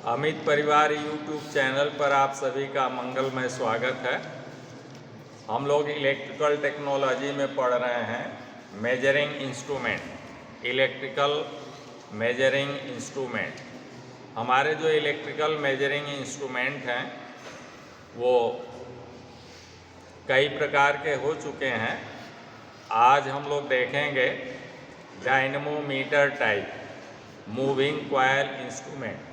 अमित परिवार YouTube channel पर आप सभी का मंगलमय स्वागत है। हम लोग इलेक्ट्रिकल टेक्नोलॉजी में पढ़ रहे हैं measuring instrument, electrical measuring instrument. हमारे जो इलेक्ट्रिकल मेजरिंग इंस्ट्रूमेंट हैं वो कई प्रकार के हो चुके हैं। आज हम लोग देखेंगे dynamometer type moving coil instrument.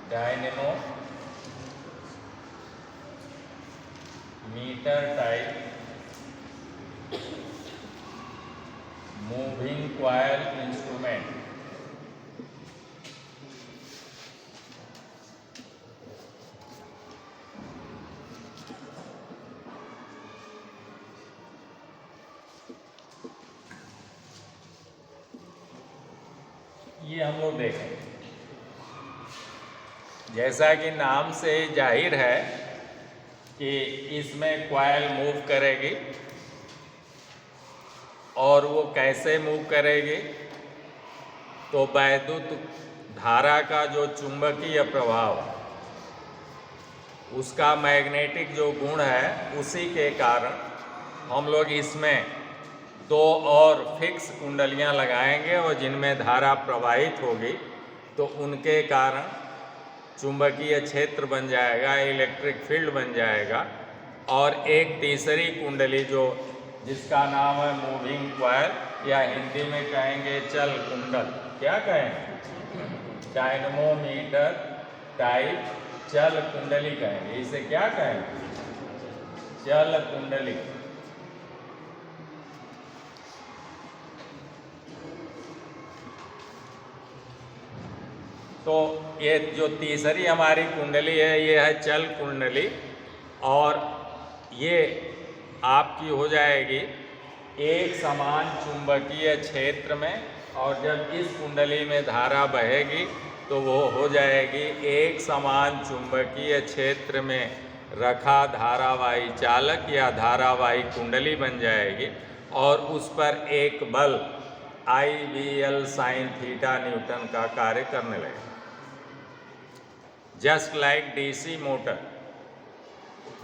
Dynamometer type moving coil instrument. ये हम लोग देखेंगे। जैसा कि नाम से जाहिर है कि इसमें कॉइल मूव करेगी और वो कैसे मूव करेगी, तो वैद्युत धारा का जो चुंबकीय प्रभाव, उसका मैग्नेटिक जो गुण है, उसी के कारण हम लोग इसमें दो और फिक्स कुंडलियां लगाएंगे और जिनमें धारा प्रवाहित होगी तो उनके कारण चुंबकीय क्षेत्र बन जाएगा, इलेक्ट्रिक फील्ड बन जाएगा। और एक तीसरी कुंडली जिसका नाम है मूविंग कॉइल, या हिंदी में कहेंगे चल कुंडल। क्या कहेंगे? डायनेमोमीटर टाइप चल कुंडली कहेंगे। इसे क्या कहेंगे? चल कुंडली। तो ये जो तीसरी हमारी कुंडली है ये है चल कुंडली, और ये आपकी हो जाएगी एक समान चुंबकीय क्षेत्र में। और जब इस कुंडली में धारा बहेगी तो वो हो जाएगी एक समान चुंबकीय क्षेत्र में रखा धारावाही चालक या धारावाही कुंडली बन जाएगी, और उस पर एक बल IVL sin थीटा न्यूटन का कार्य करने लगेगा। Just like DC motor.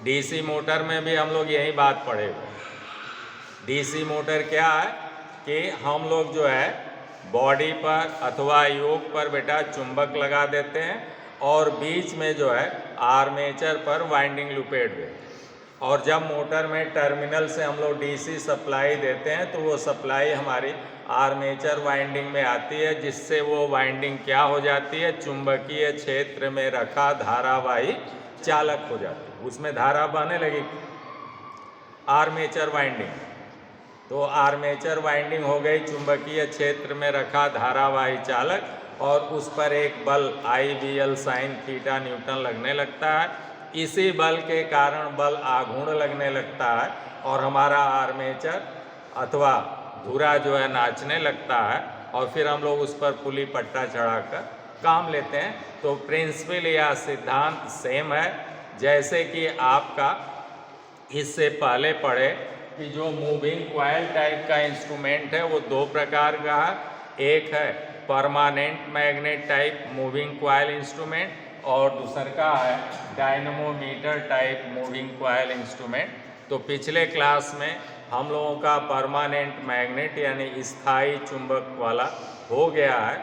DC motor में भी हम लोग यही बात पढ़े हुए। DC मोटर क्या है कि हम लोग जो है बॉडी पर अथवा योक पर बेटा चुंबक लगा देते हैं और बीच में जो है आर्मेचर पर वाइंडिंग लुपेट देते हैं। और जब मोटर में टर्मिनल से हम लोग DC सप्लाई देते हैं तो वो सप्लाई हमारी आर्मेचर वाइंडिंग में आती है, जिससे वो वाइंडिंग क्या हो जाती है? चुंबकीय क्षेत्र में रखा धारावाही चालक हो जाती है। उसमें धारा बहने लगी, आर्मेचर वाइंडिंग। तो आर्मेचर वाइंडिंग हो गई चुंबकीय क्षेत्र में रखा धारावाही चालक, और उस पर एक बल IVL sin थीटा न्यूटन लगने लगता है। इसी बल के कारण बल आघूर्ण लगने लगता है और हमारा आर्मेचर अथवा धुरा जो है नाचने लगता है, और फिर हम लोग उस पर पुली पट्टा चढ़ाकर काम लेते हैं। तो प्रिंसिपल या सिद्धांत सेम है, जैसे कि आपका इससे पहले पढ़े कि जो मूविंग कॉइल टाइप का इंस्ट्रूमेंट है वो दो प्रकार का है। एक है permanent magnet type moving coil instrument, और दूसरा का है dynamometer type moving coil instrument. तो पिछले क्लास में हम लोगों का परमानेंट मैग्नेट यानी स्थायी चुंबक वाला हो गया है,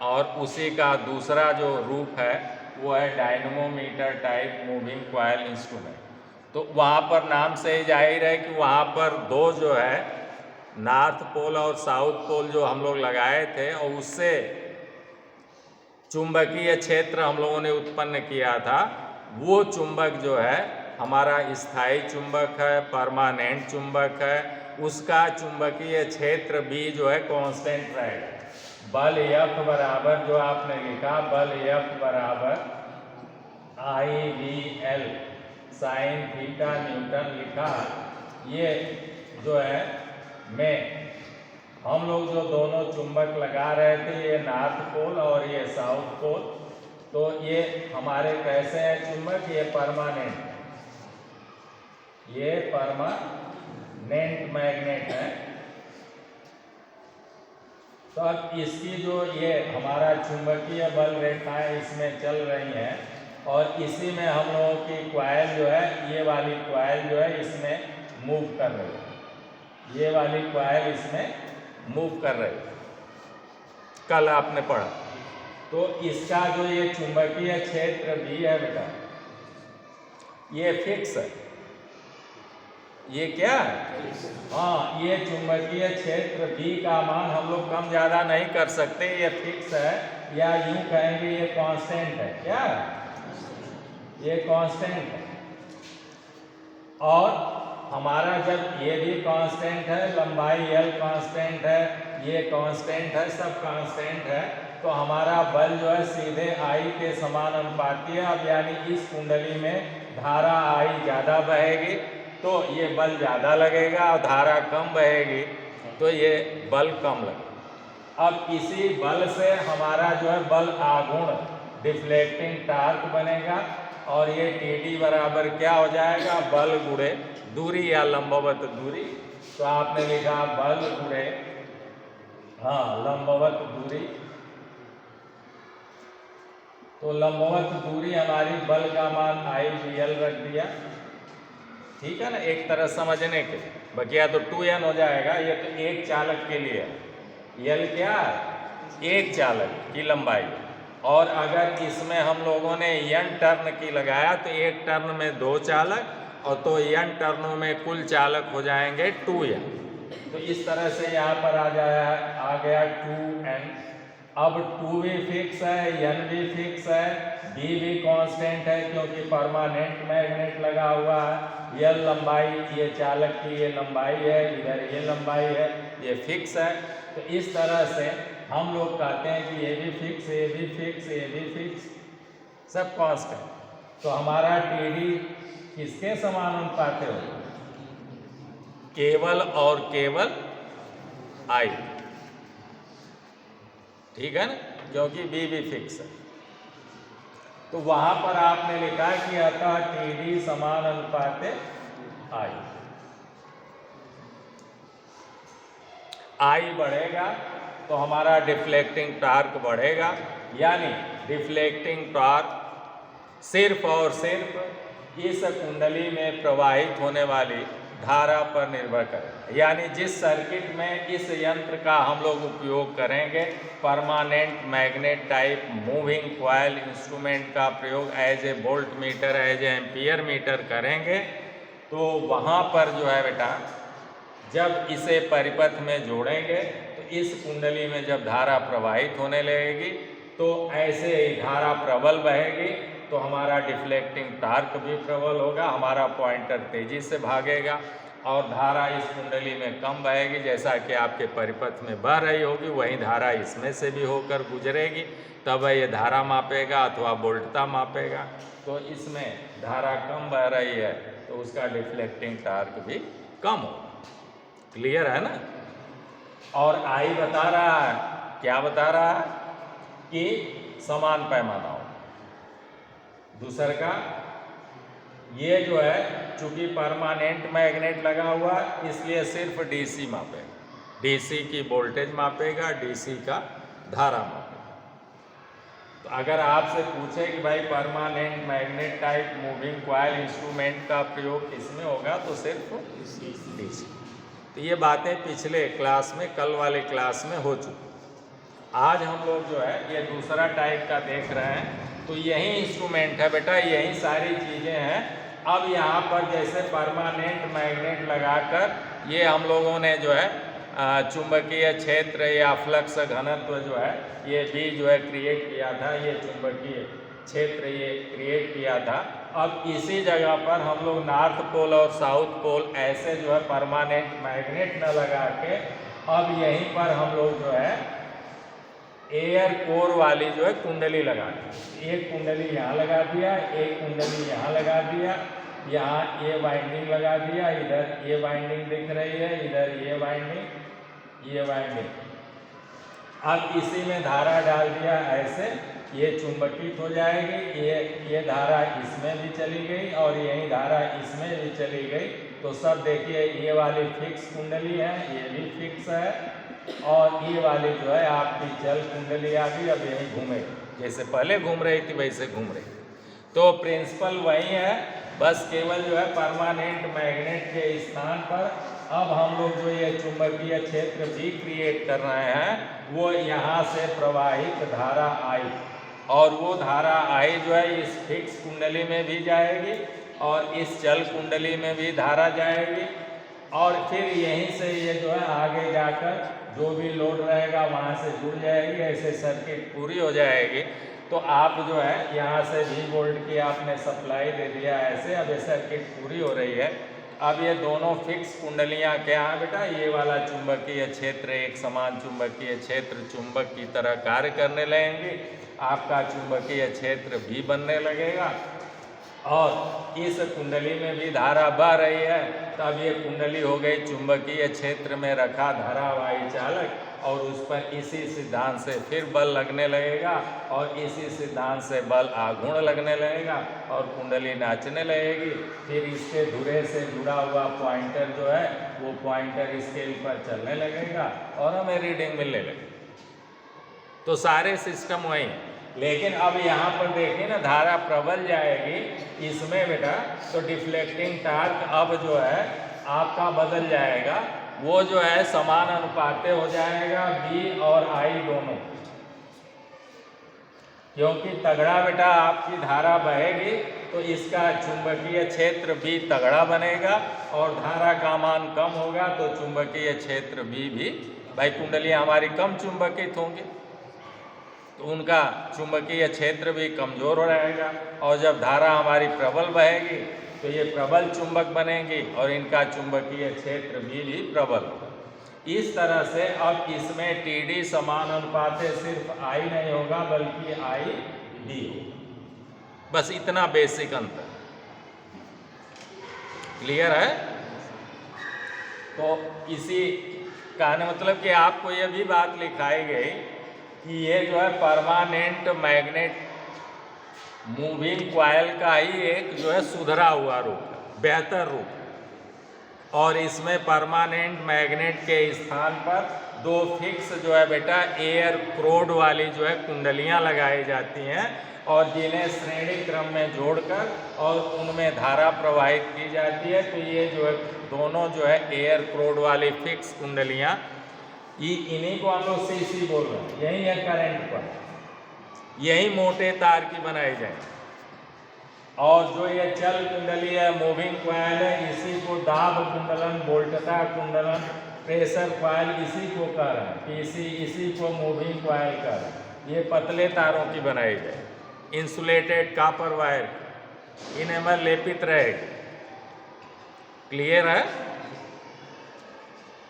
और उसी का दूसरा जो रूप है वो है dynamometer type moving coil instrument. तो वहाँ पर नाम से ही जाहिर है कि वहाँ पर दो जो है नॉर्थ पोल और साउथ पोल जो हम लोग लगाए थे, और उससे चुंबकीय क्षेत्र हम लोगों ने उत्पन्न किया था। वो चुंबक जो है हमारा स्थायी चुंबक है, परमानेंट चुंबक है। उसका चुंबकीय क्षेत्र भी जो है कांस्टेंट रहेगा। बल F बराबर जो आपने लिखा, बल F बराबर IVL sin थीटा न्यूटन लिखा। ये जो है हम लोग जो दोनों चुंबक लगा रहे थे, ये नॉर्थ पोल और ये साउथ पोल, तो ये हमारे कैसे हैं चुंबक? ये परमानेंट, ये परमानेंट परमानेंट मैग्नेट है, तो अब इसकी जो ये हमारा चुंबकीय बल रेखाएं इसमें चल रही हैं और इसी में हम लोगों की क्वाइल जो है, ये वाली क्वाइल जो है इसमें मूव कर रही है, ये वाली क्वाइल इसमें मूव कर रही है, कल आपने पढ़ा। तो इसका जो ये चुंबकीय क्षेत्र भी है बेटा, ये फिक्स है, ये क्या है, हाँ, ये चुंबकीय क्षेत्र B का मान हम लोग कम ज़्यादा नहीं कर सकते, ये फिक्स है, या यूं कहेंगे ये कांस्टेंट है, क्या ये कांस्टेंट है। और हमारा जब ये भी कांस्टेंट है, लंबाई L कांस्टेंट है, ये कांस्टेंट है, सब कांस्टेंट है, तो हमारा बल जो है सीधे I के समानुपाती है। अब यानी इस कुंडली में धारा I ज़्यादा बहेगी तो ये बल ज़्यादा लगेगा, और धारा कम बहेगी तो ये बल कम लगेगा। अब इसी बल से हमारा जो है बल आघूर्ण डिफ्लेक्टिंग टार्क बनेगा, और ये TD बराबर क्या हो जाएगा, बल गुणे दूरी या लंबवत दूरी। तो आपने लिखा बल गुणे, हाँ, लंबवत दूरी। तो लंबवत दूरी हमारी बल का मान IBL रख दिया, ठीक है ना, एक तरह समझने के। बकिया तो 2N हो जाएगा, ये तो एक चालक के लिए है। L क्या है, एक चालक की लंबाई। और अगर इसमें हम लोगों ने N टर्न की लगाया तो एक टर्न में 2 चालक, और तो N टर्नों में कुल चालक हो जाएंगे 2N। तो इस तरह से यहाँ पर आ गया 2N। अब 2 भी फिक्स है, N भी फिक्स है, B भी कांस्टेंट है क्योंकि परमानेंट मैग्नेट लगा हुआ है। L लंबाई, ये चालक की ये लंबाई है, इधर ये लंबाई है, ये फिक्स है। तो इस तरह से हम लोग कहते हैं कि ये भी फिक्स, ये भी फिक्स, ये भी फिक्स, सब कांस्टेंट। तो हमारा TD किसके समानुपाती होगा, केवल और केवल I, ठीक है ना, क्योंकि B भी फिक्स है। तो वहां पर आपने लिखा कि अतः TD समानुपाते I बढ़ेगा तो हमारा डिफ्लेक्टिंग टार्क बढ़ेगा, यानी डिफ्लेक्टिंग टार्क सिर्फ और सिर्फ इस कुंडली में प्रवाहित होने वाली धारा पर निर्भर करेगा। यानी जिस सर्किट में इस यंत्र का हम लोग उपयोग करेंगे, permanent magnet type moving coil instrument का प्रयोग as a volt meter, as a ampere meter करेंगे, तो वहाँ पर जो है बेटा, जब इसे परिपथ में जोड़ेंगे तो इस कुंडली में जब धारा प्रवाहित होने लगेगी तो ऐसे ही धारा प्रबल बहेगी, तो हमारा डिफ्लेक्टिंग टार्क भी प्रबल होगा, हमारा पॉइंटर तेजी से भागेगा, और धारा इस कुंडली में कम बहेगी। जैसा कि आपके परिपथ में बह रही होगी, वही धारा इसमें से भी होकर गुजरेगी, तब ये धारा मापेगा अथवा वोल्टता मापेगा। तो इसमें धारा कम बह रही है तो उसका डिफ्लेक्टिंग टार्क भी कम होगा। क्लियर है ना। और I बता रहा है, क्या बता रहा है, कि समान पैमाना हो। दूसर का ये जो है, चूंकि परमानेंट मैग्नेट लगा हुआ है इसलिए सिर्फ DC मापेगा, DC की वोल्टेज मापेगा, DC का धारा मापेगा। तो अगर आपसे पूछे कि भाई permanent magnet type moving coil instrument का प्रयोग किसमें होगा, तो सिर्फ DC। तो ये बातें पिछले क्लास में, कल वाले क्लास में हो चुकी। आज हम लोग जो है ये दूसरा टाइप का देख रहे हैं। तो यही इंस्ट्रूमेंट है बेटा, यही सारी चीज़ें हैं। अब यहाँ पर जैसे परमानेंट मैग्नेट लगाकर ये हम लोगों ने जो है चुंबकीय क्षेत्र या फ्लक्स घनत्व जो है ये भी जो है क्रिएट किया था, ये चुंबकीय क्षेत्र ये क्रिएट किया था। अब इसी जगह पर हम लोग नॉर्थ पोल और साउथ पोल ऐसे जो है परमानेंट मैग्नेट न लगा के, अब यहीं पर हम लोग जो है एयर कोर वाली जो है कुंडली लगा दी। एक कुंडली यहाँ लगा दिया, एक कुंडली यहाँ लगा दिया, यहाँ ये वाइंडिंग लगा दिया, इधर ये वाइंडिंग दिख रही है, इधर ये वाइंडिंग, ये वाइंडिंग। अब इसी में धारा डाल दिया ऐसे, ये चुंबकित हो जाएगी, ये धारा इसमें भी चली गई और यही धारा इसमें भी चली गई, तो सब देखिए, ये वाली फिक्स कुंडली है, ये भी फिक्स है, और ये वाली जो है आपकी चल कुंडली आ गई, अब यही घूमेगी, जैसे पहले घूम रही थी वैसे घूम रही। तो प्रिंसिपल वही है, बस केवल जो है परमानेंट मैग्नेट के स्थान पर अब हम लोग जो ये चुंबकीय क्षेत्र भी क्रिएट कर रहे हैं, वो यहाँ से प्रवाहित धारा आई, और वो धारा आई जो है इस फिक्स कुंडली में भी जाएगी और इस चल कुंडली में भी धारा जाएगी, और फिर यहीं से ये जो है आगे जाकर जो भी लोड रहेगा वहाँ से जुड़ जाएगी, ऐसे सर्किट पूरी हो जाएगी। तो आप जो है यहाँ से V वोल्ट की आपने सप्लाई दे दिया ऐसे, अब ये सर्किट पूरी हो रही है। अब ये दोनों फिक्स कुंडलियाँ क्या हैं बेटा, ये वाला चुंबकीय क्षेत्र एक समान चुंबकीय क्षेत्र चुंबक की तरह कार्य करने लगेंगे, आपका चुंबकीय क्षेत्र भी बनने लगेगा, और इस कुंडली में भी धारा बह रही है, तब ये कुंडली हो गई चुंबकीय क्षेत्र में रखा धारावाही चालक, और उस पर इसी सिद्धांत से फिर बल लगने लगेगा, और इसी सिद्धांत से बल आघूर्ण लगने लगेगा और कुंडली नाचने लगेगी। फिर इसके धुरे से जुड़ा हुआ पॉइंटर जो है वो पॉइंटर स्केल पर चलने लगेगा और हमें रीडिंग मिलने लगेगी। तो सारे सिस्टम वही हैं, लेकिन अब यहाँ पर देखिए ना, धारा प्रबल जाएगी इसमें बेटा, तो डिफ्लेक्टिंग टार्क अब जो है आपका बदल जाएगा, वो जो है समान अनुपाते हो जाएगा B और I दोनों, क्योंकि तगड़ा बेटा आपकी धारा बहेगी तो इसका चुंबकीय क्षेत्र भी तगड़ा बनेगा, और धारा का मान कम होगा तो चुंबकीय क्षेत्र भी भाई कुंडलियाँ हमारी कम चुंबकित होंगी, तो उनका चुंबकीय क्षेत्र भी कमज़ोर हो रहेगा, और जब धारा हमारी प्रबल बहेगी तो ये प्रबल चुंबक बनेंगी और इनका चुंबकीय क्षेत्र भी प्रबल होगा। इस तरह से अब इसमें TD समान अनुपात है, सिर्फ I नहीं होगा बल्कि IB होगा, बस इतना बेसिक अंतर। क्लियर है? तो इसी कहने मतलब कि आपको ये भी बात लिखाई गई कि ये जो है परमानेंट मैग्नेट मूविंग कॉइल का ही एक जो है सुधरा हुआ रूप है, बेहतर रूप है, और इसमें परमानेंट मैग्नेट के स्थान पर दो फिक्स जो है बेटा एयर क्रोड वाली जो है कुंडलियां लगाई जाती हैं, और जिन्हें श्रेणी क्रम में जोड़कर और उनमें धारा प्रवाहित की जाती है। तो ये जो है दोनों जो है एयर क्रोड वाली फिक्स कुंडलियां, इन्हीं को हम लोग CC बोल रहे हैं, यही है करंट पर, यही मोटे तार की बनाई जाए। और जो ये चल कुंडली है, मूविंग कॉइल है, इसी को दाब कुंडलन, वोल्टता कुंडलन, प्रेशर कॉइल इसी को कह रहे हैं, PC इसी को मूविंग कॉइल कह रहे हैं। ये पतले तारों की बनाई जाए, इंसुलेटेड कॉपर वायर, इनमें लेपित रहेगी। क्लियर है?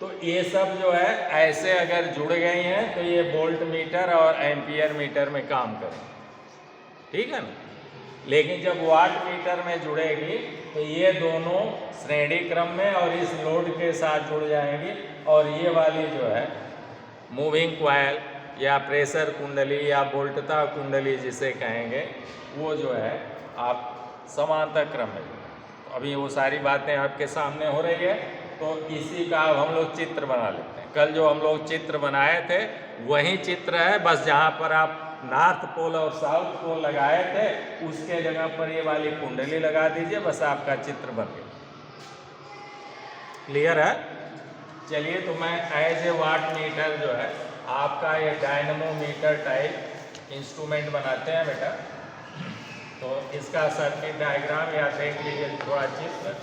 तो ये सब जो है ऐसे अगर जुड़ गई हैं तो ये वोल्ट मीटर और एम्पियर मीटर में काम करेंगे, ठीक है ना। लेकिन जब वाट मीटर में जुड़ेगी तो ये दोनों श्रेणी क्रम में और इस लोड के साथ जुड़ जाएंगी, और ये वाली जो है मूविंग कॉइल या प्रेशर कुंडली या वोल्टता कुंडली जिसे कहेंगे, वो जो है आप समांतर क्रम में। तो अभी वो सारी बातें आपके सामने हो रही है, तो इसी का अब हम लोग चित्र बना लेते हैं। कल जो हम लोग चित्र बनाए थे वही चित्र है, बस जहाँ पर आप नॉर्थ पोल और साउथ पोल लगाए थे उसके जगह पर ये वाली कुंडली लगा दीजिए, बस आपका चित्र बन गया। क्लियर है? चलिए, तो मैं एज ए वाट मीटर जो है आपका ये डायनमोमीटर टाइप इंस्ट्रूमेंट बनाते हैं बेटा। तो इसका सर्किट डायग्राम या देख लीजिए थोड़ा चित्र।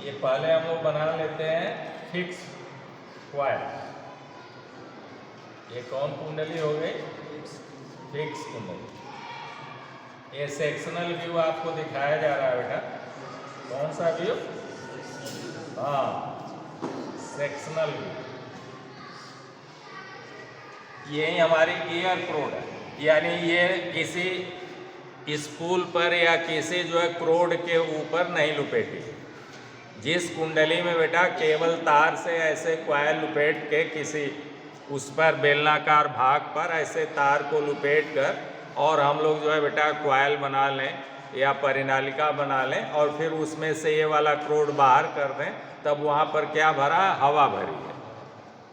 ये पहले हम लोग बना लेते हैं फिक्स क्वाइल। ये कौन कुंडली हो गई? फिक्स कुंडली। ये सेक्शनल व्यू आपको दिखाया जा रहा है बेटा। कौन सा व्यू? हाँ, सेक्शनल व्यू। यही हमारी गियर क्रोड है, यानी ये किसी स्पूल पर या किसी जो है क्रोड के ऊपर नहीं लुपेटी। जिस कुंडली में बेटा केवल तार से ऐसे क्वाइल लुपेट के किसी उस पर बेलनाकार भाग पर ऐसे तार को लुपेट कर और हम लोग जो है बेटा क्वाइल बना लें या परिनालिका बना लें और फिर उसमें से ये वाला क्रोड बाहर कर दें, तब वहाँ पर क्या भरा? हवा भरी है।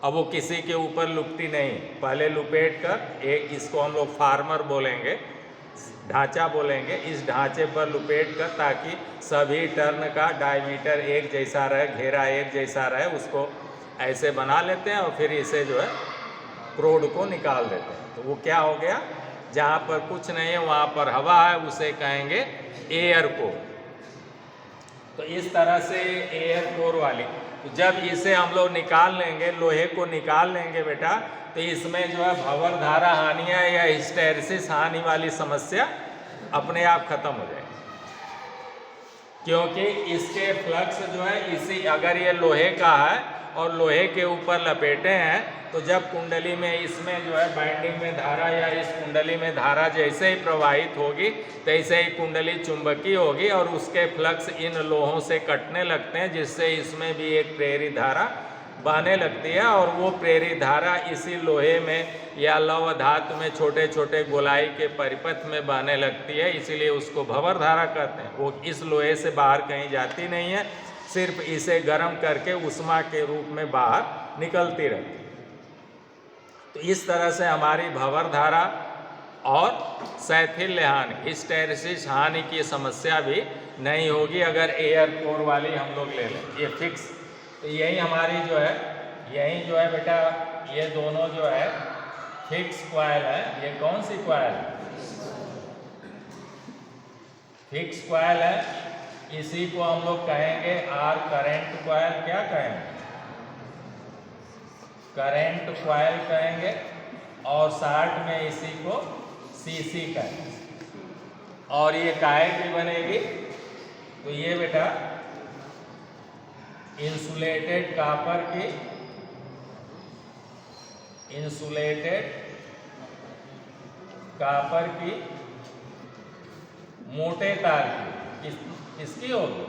अब वो किसी के ऊपर लुपटी नहीं, पहले लुपेट कर एक, इसको हम लोग फार्मर बोलेंगे, ढांचा बोलेंगे, इस ढांचे पर लुपेट कर ताकि सभी टर्न का डायमीटर एक जैसा रहे, घेरा एक जैसा रहे, उसको ऐसे बना लेते हैं और फिर इसे जो है क्रोड को निकाल देते हैं। तो वो क्या हो गया? जहाँ पर कुछ नहीं है वहाँ पर हवा है, उसे कहेंगे एयर कोर। तो इस तरह से एयर कोर वाली, तो जब इसे हम लोग निकाल लेंगे, लोहे को निकाल लेंगे बेटा, तो इसमें जो है भंवर धारा हानियाँ या हिस्टैरिसीस हानि वाली समस्या अपने आप खत्म हो जाएगी, क्योंकि इसके फ्लक्स जो है इसी, अगर ये लोहे का है और लोहे के ऊपर लपेटे हैं, तो जब कुंडली में इसमें जो है बाइंडिंग में धारा या इस कुंडली में धारा जैसे ही प्रवाहित होगी तैसे ही कुंडली चुंबकीय होगी और उसके फ्लक्स इन लोहों से कटने लगते हैं, जिससे इसमें भी एक प्रेरित धारा बहने लगती है और वो प्रेरित धारा इसी लोहे में या लौह धातु में छोटे छोटे गोलाई के परिपथ में बहने लगती है, इसीलिए उसको भंवर धारा कहते हैं। वो इस लोहे से बाहर कहीं जाती नहीं है, सिर्फ इसे गर्म करके उष्मा के रूप में बाहर निकलती रहती है। तो इस तरह से हमारी भंवर धारा और शैथिल्य हानि, हिस्टैरिसीस हानि की समस्या भी नहीं होगी अगर एयर कोर वाली हम लोग ले लें, ये फिक्स। तो यही हमारी जो है, यही जो है बेटा, ये दोनों जो है फिक्स क्वाइल है। ये कौन सी क्वाइल है? फिक्स क्वाइल है। इसी को हम लोग कहेंगे आर करंट क्वाइल। क्या कहेंगे? करंट क्वाइल कहेंगे। और शॉर्ट में इसी को सीसी कहेंगे। और ये काहे की बनेगी? तो ये बेटा इंसुलेटेड कॉपर की, इंसुलेटेड कॉपर की मोटे तार की, किसकी होगी?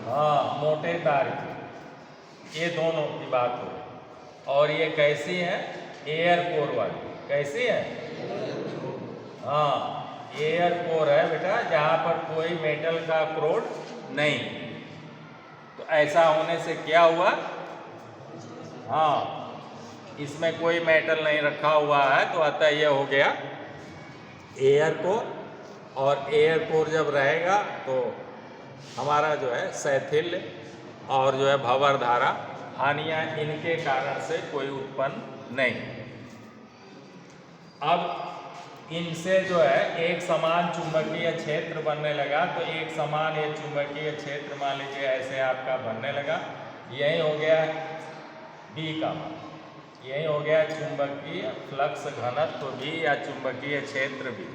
हाँ, मोटे तार की। ये दोनों की बात हो। और ये कैसी है? एयर कोर वाली। कैसी है? हाँ, एयर कोर है बेटा, जहाँ पर कोई मेटल का क्रोड नहीं। तो ऐसा होने से क्या हुआ? हाँ, इसमें कोई मेटल नहीं रखा हुआ है, तो अतः यह हो गया एयर कोर। और एयर कोर जब रहेगा तो हमारा जो है शैथिल्य और जो है भंवर धारा हानियाँ इनके कारण से कोई उत्पन्न नहीं। अब इनसे जो है एक समान चुंबकीय क्षेत्र बनने लगा, तो एक समान ये चुंबकीय क्षेत्र मान लीजिए ऐसे आपका बनने लगा। यही हो गया बी का मान, यही हो गया चुंबकीय फ्लक्स घनत्व भी या चुंबकीय क्षेत्र भी।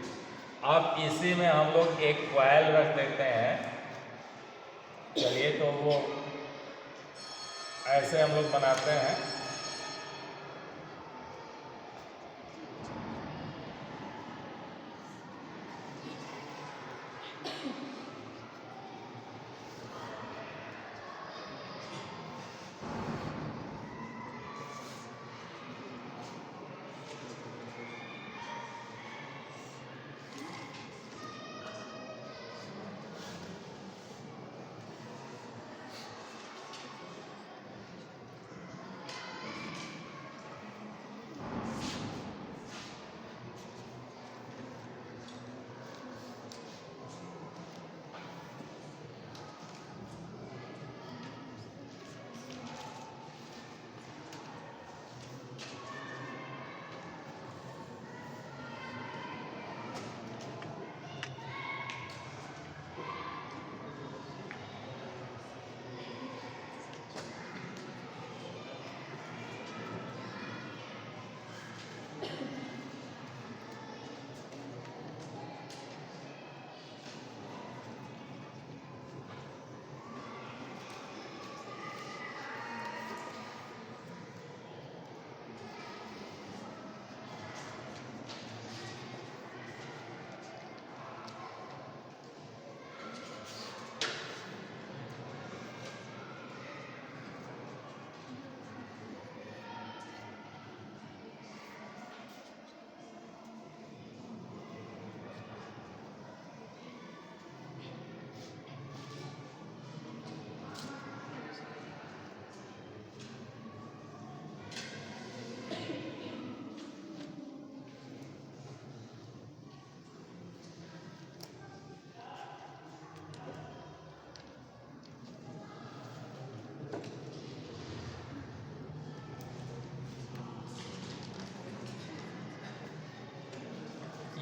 अब इसी में हम लोग एक क्वाइल रख देते हैं। चलिए, तो वो ऐसे हम लोग बनाते हैं।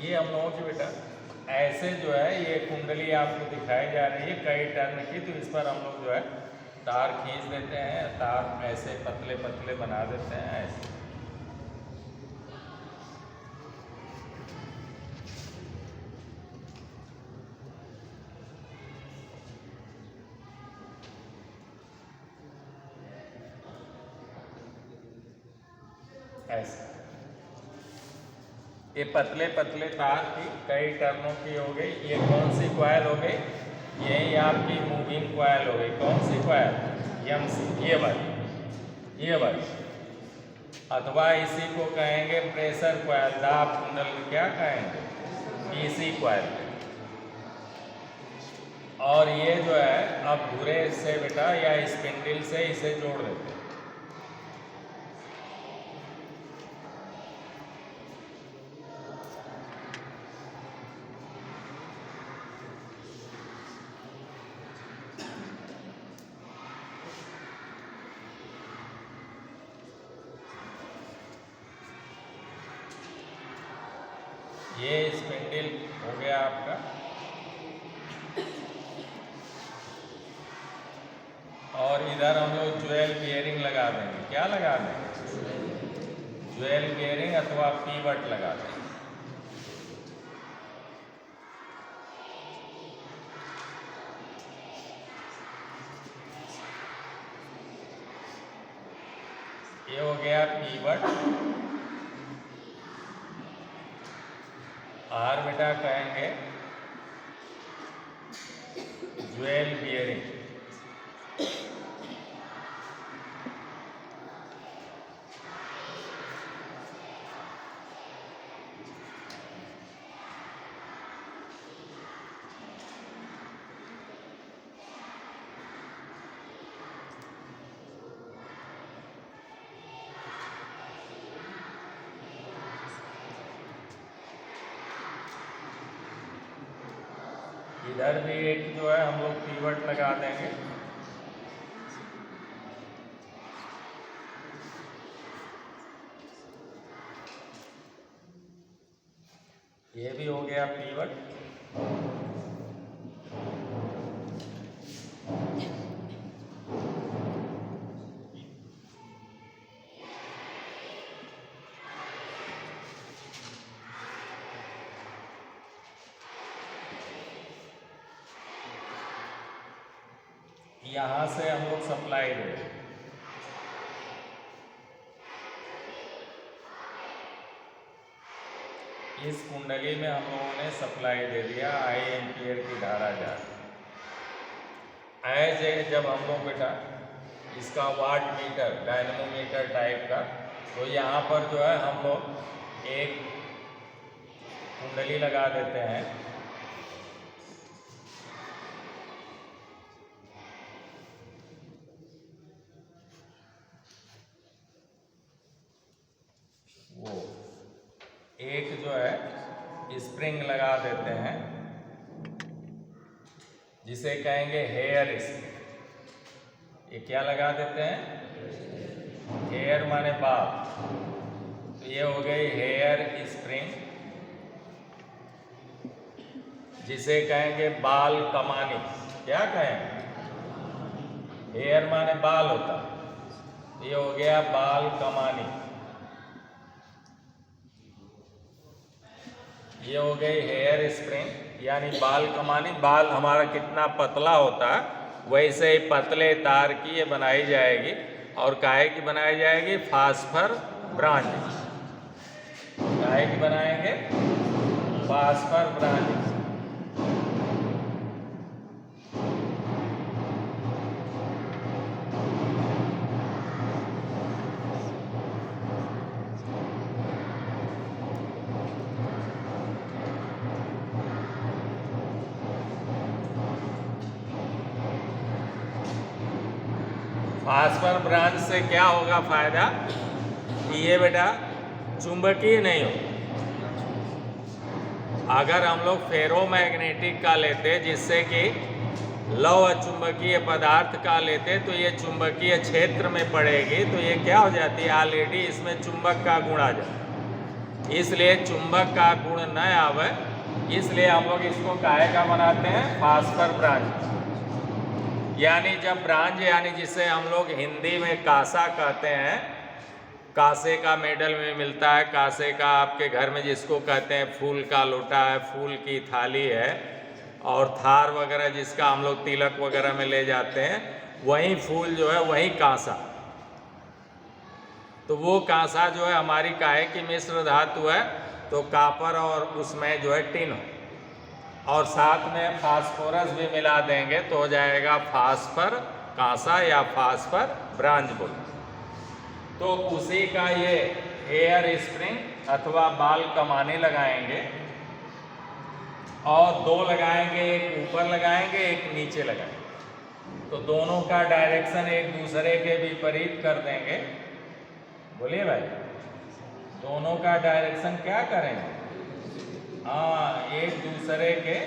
ये हम लोगों की बेटा ऐसे जो है ये कुंडली आपको दिखाई जा रही है कई टर्न की, तो इस पर हम लोग जो है तार खींच देते हैं, तार ऐसे पतले पतले बना देते हैं ऐसे। ऐसे ये पतले पतले तार की कई टर्नों की हो गई। ये कौन सी कॉइल हो गई? यही आपकी मूविंग कॉइल हो गई। कौन सी कॉइल? MC, ये वाली। अथवा इसी को कहेंगे प्रेशर कॉइल, दाब कुंडल, क्या कहेंगे? PC coil. और ये जो है अब धुरे से बेटा या स्पिंडल से इसे जोड़ देते हैं। ये स्पिंडल हो गया आपका। और इधर हम लोग ज्वेल बियरिंग लगा देंगे। क्या लगा देंगे? ज्वेल बियरिंग अथवा पीवट लगा देंगे। ये हो गया पीवट। आर बेटा कहेंगे ज्वेल बियरिंग। इधर भी एक जो है हम लोग पीवट लगा देंगे। ये भी हो गया पीवट। यहाँ से हम लोग सप्लाई देंगे। इस कुंडली में हम लोगों ने सप्लाई दे दिया, I एम्पियर की धारा जा रही। ऐसे जब हम लोग बेटा इसका वाट मीटर, डायनमोमीटर टाइप का, तो यहाँ पर जो है हम लोग एक कुंडली लगा देते हैं। वो एक जो है स्प्रिंग लगा देते हैं जिसे कहेंगे हेयर स्प्रिंग। ये क्या लगा देते हैं? हेयर माने बाल, तो ये हो गई हेयर स्प्रिंग, जिसे कहेंगे बाल कमानी। क्या कहेंगे? हेयर माने बाल होता, ये हो गया बाल कमानी। ये हो गई हेयर स्प्रिंग यानी बाल कमानी। बाल हमारा कितना पतला होता है वैसे ही पतले तार की ये बनाई जाएगी। और काहे की बनाई जाएगी? Phosphor branch. काहे की बनाएंगे? Phosphor branch. फास्फर ब्रांच से क्या होगा फायदा? कि ये बेटा चुंबकीय नहीं हो। अगर हम लोग फेरोमैग्नेटिक का लेते जिससे कि लौह चुंबकीय पदार्थ का लेते तो ये चुंबकीय क्षेत्र में पड़ेगी, तो ये क्या हो जाती है? ऑलरेडी इसमें चुंबक का गुण आ जाता है। इसलिए चुंबक का गुण न आवे, इसलिए हम लोग इसको काहे का बनाते हैं, फास्फर ब्रांज। यानी जब ब्रांज, यानी जिसे हम लोग हिंदी में कांसा कहते हैं, कांसे का मेडल में मिलता है, कांसे का आपके घर में जिसको कहते हैं फूल का लोटा है, फूल की थाली है, और थार वगैरह जिसका हम लोग तिलक वगैरह में ले जाते हैं, वही फूल जो है वही कांसा। तो वो कांसा जो है हमारी काहे की मिश्र धातु है, तो कापर और उसमें जो है टिन हो, और साथ में फास्फोरस भी मिला देंगे तो हो जाएगा फास्फर कांसा या फास्फर ब्रांज बोल। तो उसी का ये हेयर स्प्रिंग अथवा बाल कमाने लगाएंगे, और दो लगाएंगे, एक ऊपर लगाएंगे एक नीचे लगाएंगे, तो दोनों का डायरेक्शन एक दूसरे के विपरीत कर देंगे। बोलिए भाई, दोनों का डायरेक्शन क्या करेंगे, हाँ, एक दूसरे के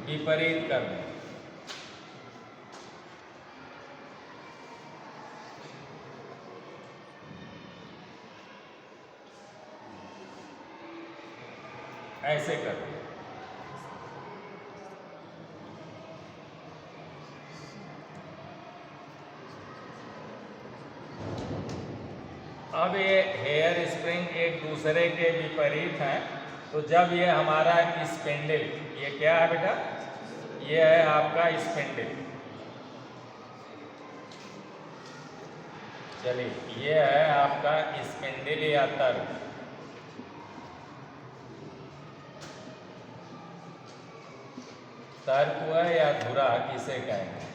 विपरीत कर देंगे। ऐसे कर देंगे। अब ये हेयर स्प्रिंग एक दूसरे के विपरीत हैं, तो जब ये हमारा स्पिंडल, ये क्या है बेटा, ये है आपका स्पिंडल, चलिए ये है आपका स्पिंडल या तर। तर्क हुआ या धुरा किसे कहेंगे,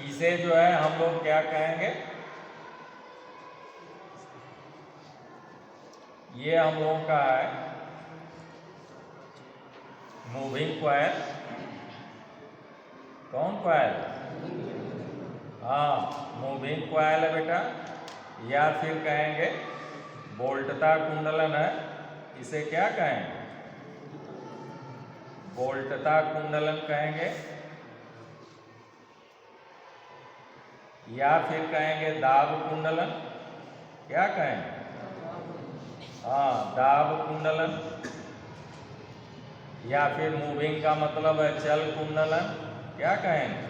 इसे जो है हम लोग क्या कहेंगे, ये हम लोगों का है मूविंग कॉइल। कौन कॉइल, हाँ मूविंग कॉइल है बेटा, या फिर कहेंगे बोल्टता कुंडलन है, इसे क्या कहेंगे, बोल्टता कुंडलन कहेंगे, या फिर कहेंगे दाब कुंडलन, क्या कहेंगे, हाँ दाब कुंडलन, या फिर मूविंग का मतलब है चल कुंडलन, क्या कहेंगे,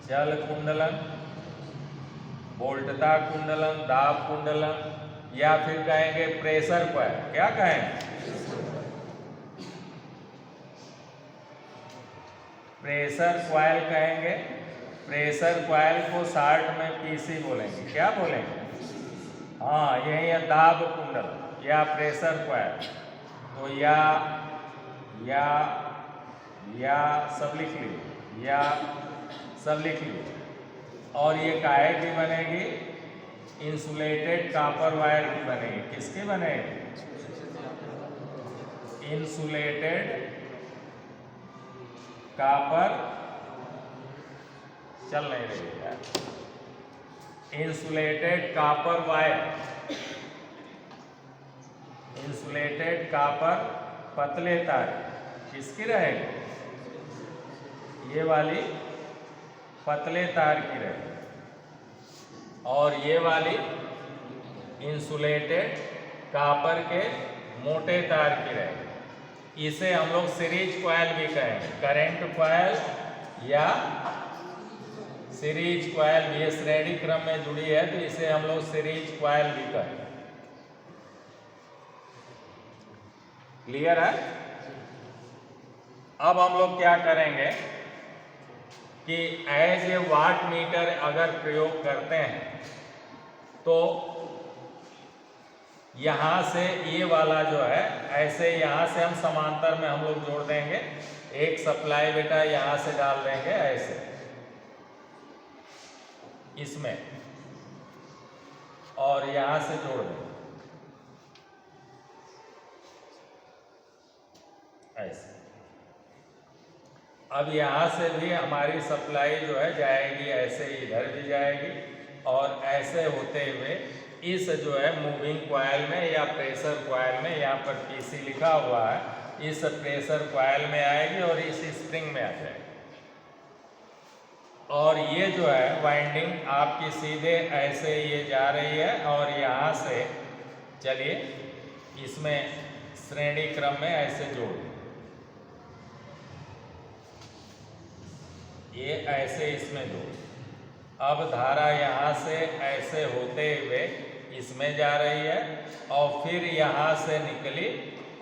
चल कुंडलन, बोल्टता कुंडलन, दाब कुंडलन, या फिर कहेंगे प्रेशर कॉइल, क्या कहेंगे, प्रेशर कॉइल कहेंगे। प्रेशर कॉइल को शार्ट में पीसी बोलेंगे, क्या बोलेंगे, हाँ यही है दाब कुंडल या प्रेशर कॉइल। तो या सब लिख लीजिए, या सब लिख लीजिए। और ये काहे की बनेगी, इंसुलेटेड कॉपर वायर की बनेगी, किसकी बनेगी, इंसुलेटेड कॉपर, चल नहीं रही यार, insulated copper wire, insulated copper पतले तार, किसकी रहेगी, ये वाली पतले तार की रहेगी, और ये वाली इंसुलेटेड कॉपर के मोटे तार की रहेगी। इसे हम लोग सीरीज कॉइल भी कहेंगे, करंट कॉइल या सीरीज कॉइल भी, ये श्रेणी क्रम में जुड़ी है तो इसे हम लोग सीरीज कॉइल भी कहेंगे। क्लियर है। अब हम लोग क्या करेंगे कि एज ए वाट मीटर अगर प्रयोग करते हैं तो यहाँ से ये वाला जो है ऐसे यहाँ से हम समांतर में हम लोग जोड़ देंगे, एक सप्लाई बेटा यहाँ से डाल देंगे ऐसे इसमें, और यहाँ से जोड़ देंगे ऐसे। अब यहाँ से भी हमारी सप्लाई जो है जाएगी ऐसे, इधर भी जाएगी, और ऐसे होते हुए इस जो है मूविंग कॉइल में या प्रेशर कॉइल में, यहाँ पर पीसी लिखा हुआ है, इस प्रेशर कॉइल में आएगी और इस स्प्रिंग में आ जाएगी। और ये जो है वाइंडिंग आपकी सीधे ऐसे ये जा रही है और यहाँ से चलिए इसमें श्रेणी क्रम में ऐसे जोड़ दें। ये ऐसे इसमें जोड़। अब धारा यहाँ से ऐसे होते हुए इसमें जा रही है और फिर यहाँ से निकली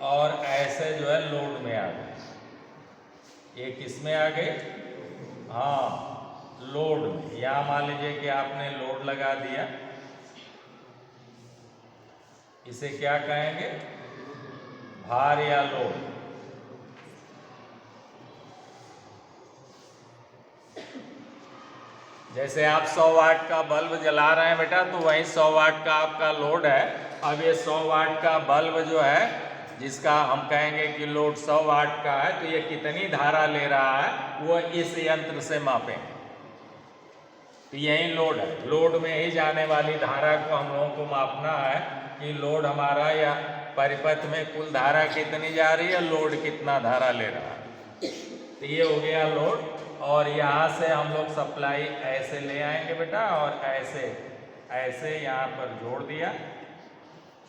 और ऐसे जो है लोड में आ गई। ये किस में आ गई? हाँ, लोड में। यहाँ मान लीजिए कि आपने लोड लगा दिया, इसे क्या कहेंगे? भार या लोड। जैसे आप 100 वाट का बल्ब जला रहे हैं बेटा, तो वही 100 वाट का आपका लोड है। अब ये 100 वाट का बल्ब जो है, जिसका हम कहेंगे कि लोड 100 वाट का है, तो ये कितनी धारा ले रहा है वो इस यंत्र से मापेंगे। तो यही लोड है। लोड में ही जाने वाली धारा को हम लोगों को मापना है कि लोड हमारा या परिपथ में कुल धारा कितनी जा रही है, लोड कितना धारा ले रहा है। तो ये हो गया लोड। और यहाँ से हम लोग सप्लाई ऐसे ले आएंगे बेटा और ऐसे ऐसे यहाँ पर जोड़ दिया।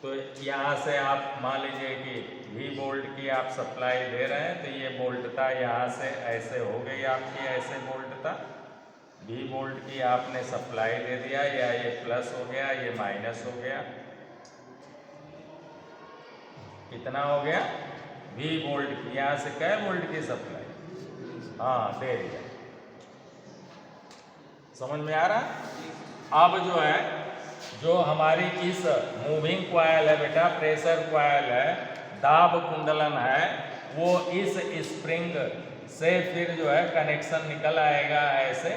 तो यहाँ से आप मान लीजिए कि V वोल्ट की आप सप्लाई दे रहे हैं, तो ये वोल्टता यहाँ से ऐसे हो गई आपकी, ऐसे वोल्टता। V वोल्ट की आपने सप्लाई दे दिया, या ये प्लस हो गया, ये माइनस हो गया। कितना हो गया? V वोल्ट की। यहाँ से कै वोल्ट की सप्लाई? हाँ, दे दिया। समझ में आ रहा? अब जो है, जो हमारी इस मूविंग कॉइल है बेटा, प्रेशर कॉइल है, दाब कुंडलन है, वो इस स्प्रिंग से फिर जो है कनेक्शन निकल आएगा ऐसे।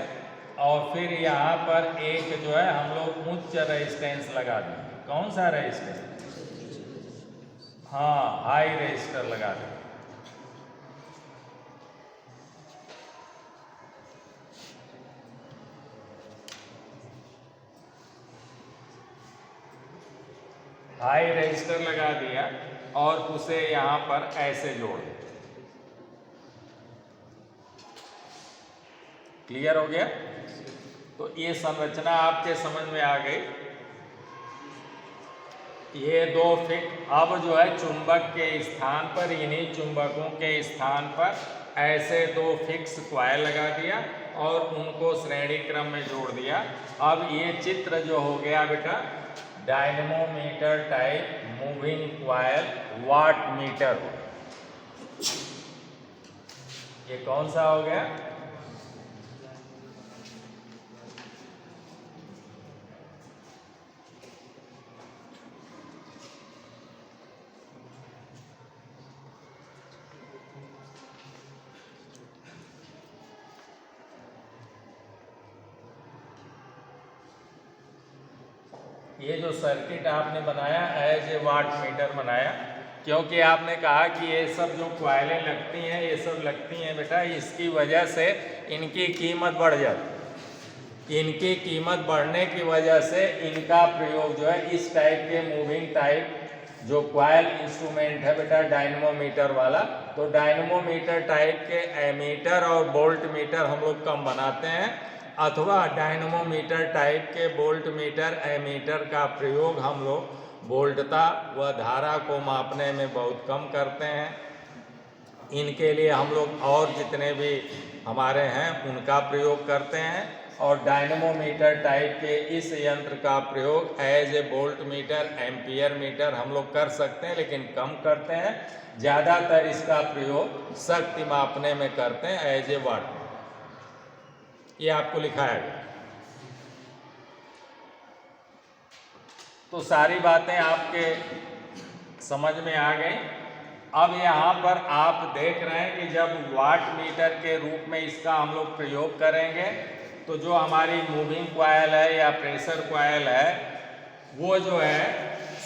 और फिर यहाँ पर एक जो है हम लोग उच्च रेजिस्टेंस लगा देंगे। कौन सा रेजिस्टेंस? हाँ, हाई रेजिस्टर लगा देंगे। हाई रेजिस्टर लगा दिया और उसे यहाँ पर ऐसे जोड़ दें। क्लियर हो गया? तो ये संरचना आपके समझ में आ गई। ये दो फिट। अब जो है चुंबक के स्थान पर, इन्हीं चुंबकों के स्थान पर ऐसे दो फिक्स कॉइल लगा दिया और उनको श्रेणी क्रम में जोड़ दिया। अब ये चित्र जो हो गया बेटा, dynamometer type moving coil watt meter. ये कौन सा हो गया? ये जो सर्किट आपने बनाया एज ए वाट मीटर बनाया, क्योंकि आपने कहा कि ये सब जो कॉइलें लगती हैं, ये सब लगती हैं बेटा, इसकी वजह से इनकी कीमत बढ़ जाती। इनकी कीमत बढ़ने की वजह से इनका प्रयोग जो है इस टाइप के मूविंग टाइप जो कॉइल इंस्ट्रूमेंट है बेटा, डायनेमोमीटर वाला, तो डायनेमोमीटर टाइप के एमीटर और वोल्ट मीटर हम लोग कम बनाते हैं, अथवा डायनेमोमीटर टाइप के वोल्ट मीटर एमीटर का प्रयोग हम लोग वोल्टता व धारा को मापने में बहुत कम करते हैं। इनके लिए हम लोग और जितने भी हमारे हैं उनका प्रयोग करते हैं। और डायनेमोमीटर टाइप के इस यंत्र का प्रयोग as a volt meter, ampere meter हम लोग कर सकते हैं, लेकिन कम करते हैं। ज़्यादातर इसका प्रयोग शक्ति मापने में करते हैं एज ए वाट। ये आपको लिखाया गया। तो सारी बातें आपके समझ में आ गई। अब यहाँ पर आप देख रहे हैं कि जब वाट मीटर के रूप में इसका हम लोग प्रयोग करेंगे, तो जो हमारी मूविंग कॉइल है या प्रेशर कॉइल है, वो जो है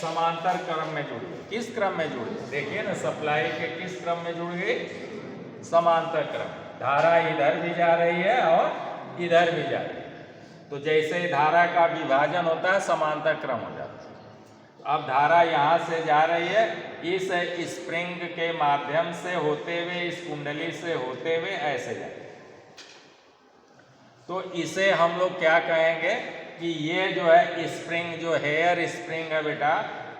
समांतर क्रम में जुड़ गई। किस क्रम में जुड़ गई? देखिए ना, सप्लाई के किस क्रम में जुड़ गई? समांतर क्रम। धारा इधर भी जा रही है और इधर भी जा रही है। तो जैसे धारा का विभाजन होता है, समांतर क्रम हो जाता है। अब धारा यहाँ से जा रही है, इस स्प्रिंग के माध्यम से होते हुए, इस कुंडली से होते हुए ऐसे जाए। तो इसे हम लोग क्या कहेंगे कि ये जो है स्प्रिंग, जो हेयर स्प्रिंग है बेटा,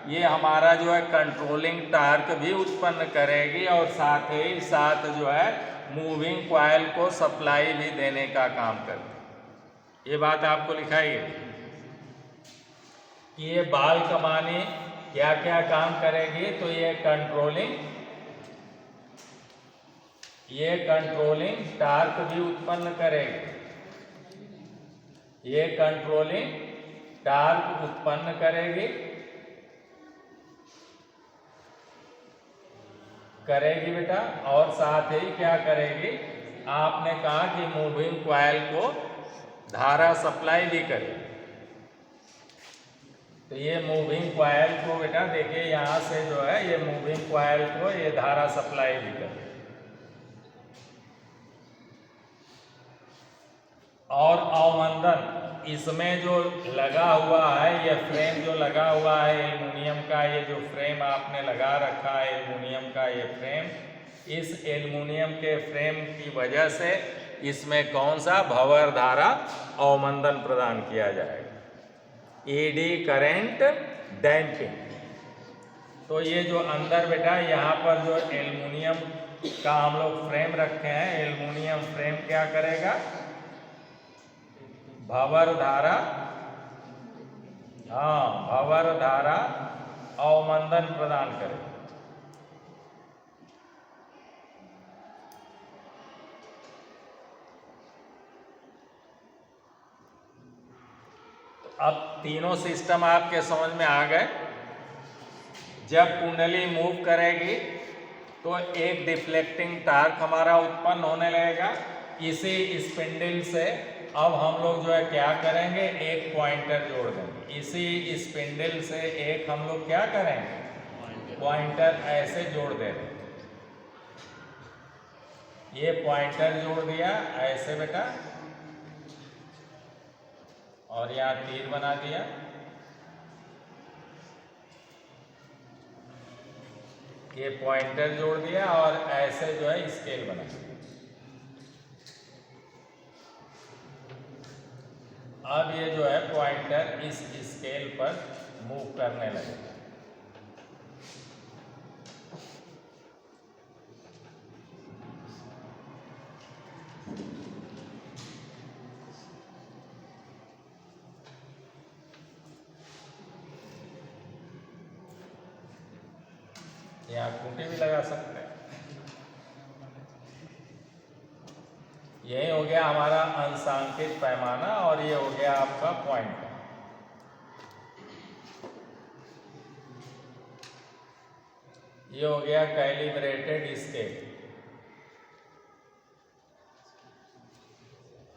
ये हमारा जो है कंट्रोलिंग टार्क भी उत्पन्न करेगी और साथ ही साथ जो है मूविंग कॉइल को सप्लाई भी देने का काम करती है। ये बात आपको लिखाई है कि ये बाल कमानी क्या क्या काम करेगी। तो ये कंट्रोलिंग टार्क भी उत्पन्न करेगी, ये कंट्रोलिंग टार्क उत्पन्न करेगी बेटा। और साथ ही क्या करेगी, आपने कहा कि मूविंग कॉइल को धारा सप्लाई भी करेगी। तो ये मूविंग कॉइल को बेटा देखिए, यहाँ से जो है ये मूविंग कॉइल को ये धारा सप्लाई भी करेगी। और अवमंदन, इसमें जो लगा हुआ है, ये फ्रेम जो लगा हुआ है एल्युमिनियम का, ये जो फ्रेम आपने लगा रखा है एल्युमिनियम का ये फ्रेम, इस एल्युमिनियम के फ्रेम की वजह से इसमें कौन सा भंवर धारा अवमंदन प्रदान किया जाएगा, एडी करंट डैम्पिंग। तो ये जो अंदर बेटा यहाँ पर जो एल्युमिनियम का हम लोग फ्रेम रखे हैं, एल्युमिनियम फ्रेम क्या करेगा, भंवर धारा, भंवर धारा अवमंदन प्रदान करेगा। अब तीनों सिस्टम आपके समझ में आ गए। जब कुंडली मूव करेगी तो एक डिफ्लेक्टिंग टार्क हमारा उत्पन्न होने लगेगा। इसी स्पिंडल से अब हम लोग जो है क्या करेंगे, एक पॉइंटर जोड़ देंगे। इसी स्पिंडल से एक हम लोग क्या करेंगे, पॉइंटर ऐसे जोड़ देंगे। ये पॉइंटर जोड़ दिया ऐसे बेटा, और यहाँ तीर बना दिया। ये पॉइंटर जोड़ दिया और ऐसे जो है स्केल बना दिया। अब ये जो है पॉइंटर इस स्केल पर मूव करने लगेगा। यहाँ खूंटे भी लगा सकते हैं। यही हो गया हमारा अंशांकित पैमाना और ये हो गया आपका पॉइंटर। ये हो गया कैलिब्रेटेड स्केल,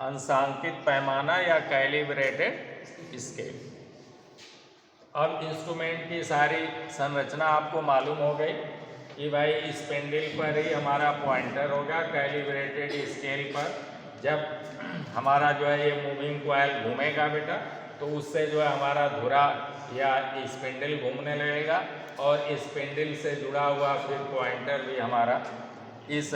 अंशांकित पैमाना या कैलिब्रेटेड स्केल। अब इंस्ट्रूमेंट की सारी संरचना आपको मालूम हो गई कि भाई इस पेंडल पर ही हमारा पॉइंटर होगा। कैलिब्रेटेड स्केल पर जब हमारा जो है ये मूविंग कॉइल घूमेगा बेटा, तो उससे जो है हमारा धुरा या स्पिंडल घूमने लगेगा और स्पिंडल से जुड़ा हुआ फिर पॉइंटर भी हमारा इस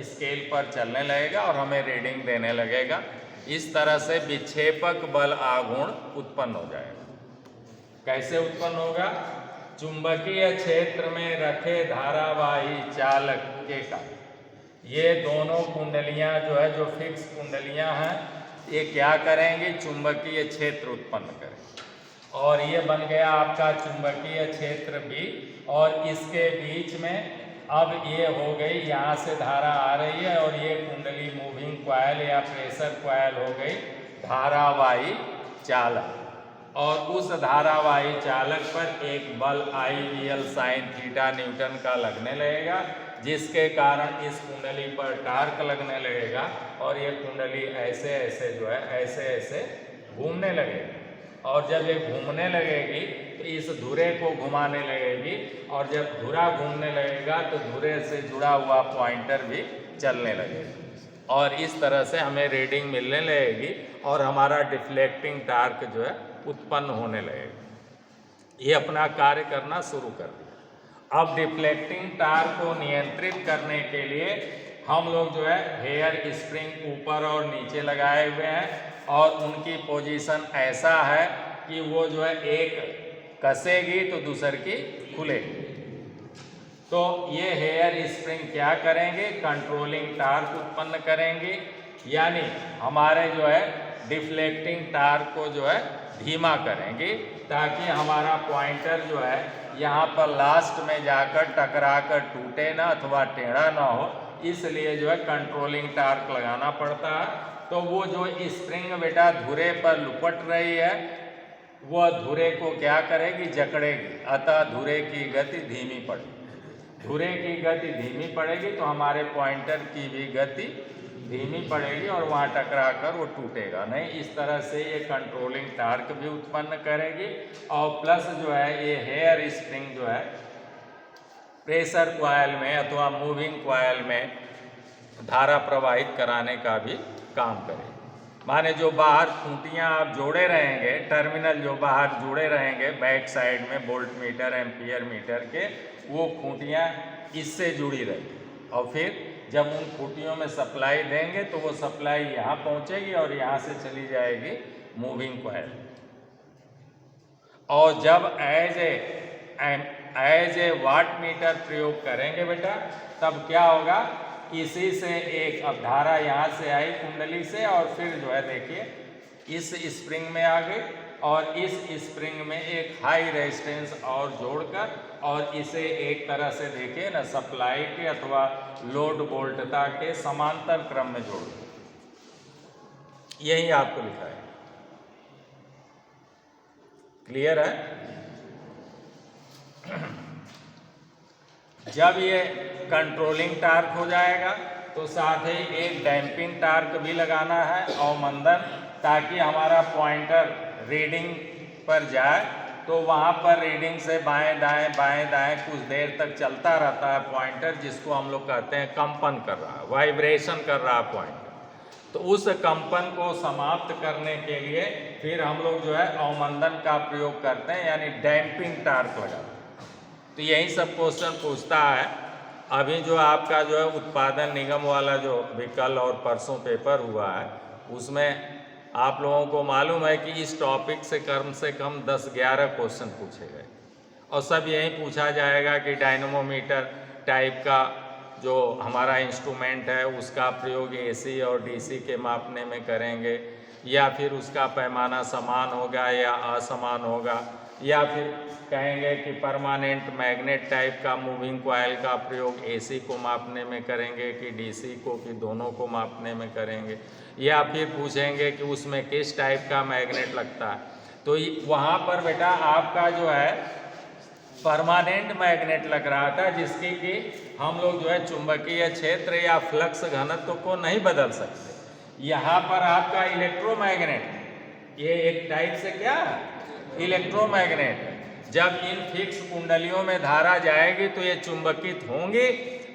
स्केल पर चलने लगेगा और हमें रीडिंग देने लगेगा। इस तरह से विक्षेपक बल आघूर्ण उत्पन्न हो जाएगा। कैसे उत्पन्न होगा, चुंबकीय क्षेत्र में रखे धारावाही चालक के का, ये दोनों कुंडलियां जो है, जो फिक्स कुंडलियां हैं, ये क्या करेंगी, चुंबकीय क्षेत्र उत्पन्न करेंगे। और ये बन गया आपका चुंबकीय क्षेत्र भी। और इसके बीच में अब ये हो गई, यहाँ से धारा आ रही है और ये कुंडली मूविंग कॉइल या प्रेशर कॉइल हो गई धारावाही चालक। और उस धारावाही चालक पर एक बल IVL sin थीटा न्यूटन का लगने लगेगा, जिसके कारण इस कुंडली पर टार्क लगने लगेगा और ये कुंडली ऐसे ऐसे जो है ऐसे ऐसे घूमने लगेगी। और जब ये घूमने लगेगी तो इस धुरे को घुमाने लगेगी, और जब धुरा घूमने लगेगा तो धुरे से जुड़ा हुआ पॉइंटर भी चलने लगेगा। और इस तरह से हमें रीडिंग मिलने लगेगी और हमारा डिफ्लेक्टिंग टार्क जो है उत्पन्न होने लगेगा। ये अपना कार्य करना शुरू कर दिया। अब डिफ्लेक्टिंग टार को नियंत्रित करने के लिए हम लोग जो है हेयर स्प्रिंग ऊपर और नीचे लगाए हुए हैं और उनकी पोजीशन ऐसा है कि वो जो है एक कसेगी तो दूसर की खुलेगी। तो ये हेयर स्प्रिंग क्या करेंगे, कंट्रोलिंग टार्क उत्पन्न करेंगे, यानी हमारे जो है डिफ्लेक्टिंग टार्क को जो है धीमा करेंगे ताकि हमारा पॉइंटर जो है यहाँ पर लास्ट में जाकर टकरा कर टूटे ना अथवा टेढ़ा ना हो, इसलिए जो है कंट्रोलिंग टार्क लगाना पड़ता है। तो वो जो स्प्रिंग बेटा धुरे पर लुपट रही है वह धुरे को क्या करेगी, जकड़ेगी, अतः धुरे की गति धीमी पड़ेगी। धुरे की गति धीमी पड़ेगी तो हमारे पॉइंटर की भी गति धीमी पड़ेगी और वहाँ टकरा कर वो टूटेगा नहीं। इस तरह से ये कंट्रोलिंग टार्क भी उत्पन्न करेगी और प्लस जो है ये हेयर स्प्रिंग जो है प्रेशर कॉइल में अथवा मूविंग कॉइल में धारा प्रवाहित कराने का भी काम करेगी। माने जो बाहर खूंटियाँ आप जोड़े रहेंगे, टर्मिनल जो बाहर जुड़े रहेंगे बैक साइड में वोल्ट मीटर एम्पियर मीटर के, वो खूंटियाँ इससे जुड़ी रहेगी और फिर जब उन खूंटियों में सप्लाई देंगे तो वो सप्लाई यहाँ पहुँचेगी और यहाँ से चली जाएगी मूविंग कॉइल। और जब एज ए वाट मीटर प्रयोग करेंगे बेटा तब क्या होगा, इसी से एक अब धारा यहाँ से आई कुंडली से और फिर जो है देखिए इस स्प्रिंग में आ गई और इस स्प्रिंग में एक हाई रेजिस्टेंस और जोड़कर और इसे एक तरह से देखिए ना सप्लाई के अथवा लोड वोल्टता के समांतर क्रम में जोड़ दो। यही आपको लिखा है, क्लियर है। जब ये कंट्रोलिंग टार्क हो जाएगा तो साथ ही एक डैम्पिंग टार्क भी लगाना है अवमंदन, ताकि हमारा पॉइंटर रीडिंग पर जाए तो वहाँ पर रीडिंग से बाएं दाएं कुछ देर तक चलता रहता है पॉइंटर, जिसको हम लोग कहते हैं कंपन कर रहा है, वाइब्रेशन कर रहा है पॉइंटर। तो उस कंपन को समाप्त करने के लिए फिर हम लोग जो है अवमंदन का प्रयोग करते हैं, यानी डैम्पिंग टार्क लगाते हैं। तो यही सब क्वेश्चन पूछता है। अभी जो आपका जो है उत्पादन निगम वाला जो विकल और परसों पेपर हुआ है उसमें आप लोगों को मालूम है कि इस टॉपिक से कम 10-11 क्वेश्चन पूछे गए और सब यही पूछा जाएगा कि डायनमोमीटर टाइप का जो हमारा इंस्ट्रूमेंट है उसका प्रयोग एसी और डीसी के मापने में करेंगे, या फिर उसका पैमाना समान होगा या असमान होगा, या फिर कहेंगे कि परमानेंट मैग्नेट टाइप का मूविंग कॉइल का प्रयोग एसी को मापने में करेंगे कि डीसी को, कि दोनों को मापने में करेंगे, या फिर पूछेंगे कि उसमें किस टाइप का मैग्नेट लगता है। तो वहाँ पर बेटा आपका जो है परमानेंट मैग्नेट लग रहा था जिसकी कि हम लोग जो है चुंबकीय क्षेत्र या फ्लक्स घनत्व को नहीं बदल सकते। यहाँ पर आपका इलेक्ट्रोमैग्नेट, ये एक टाइप से क्या है, इलेक्ट्रोमैग्नेट है। जब इन फिक्स कुंडलियों में धारा जाएगी तो ये चुंबकित होंगी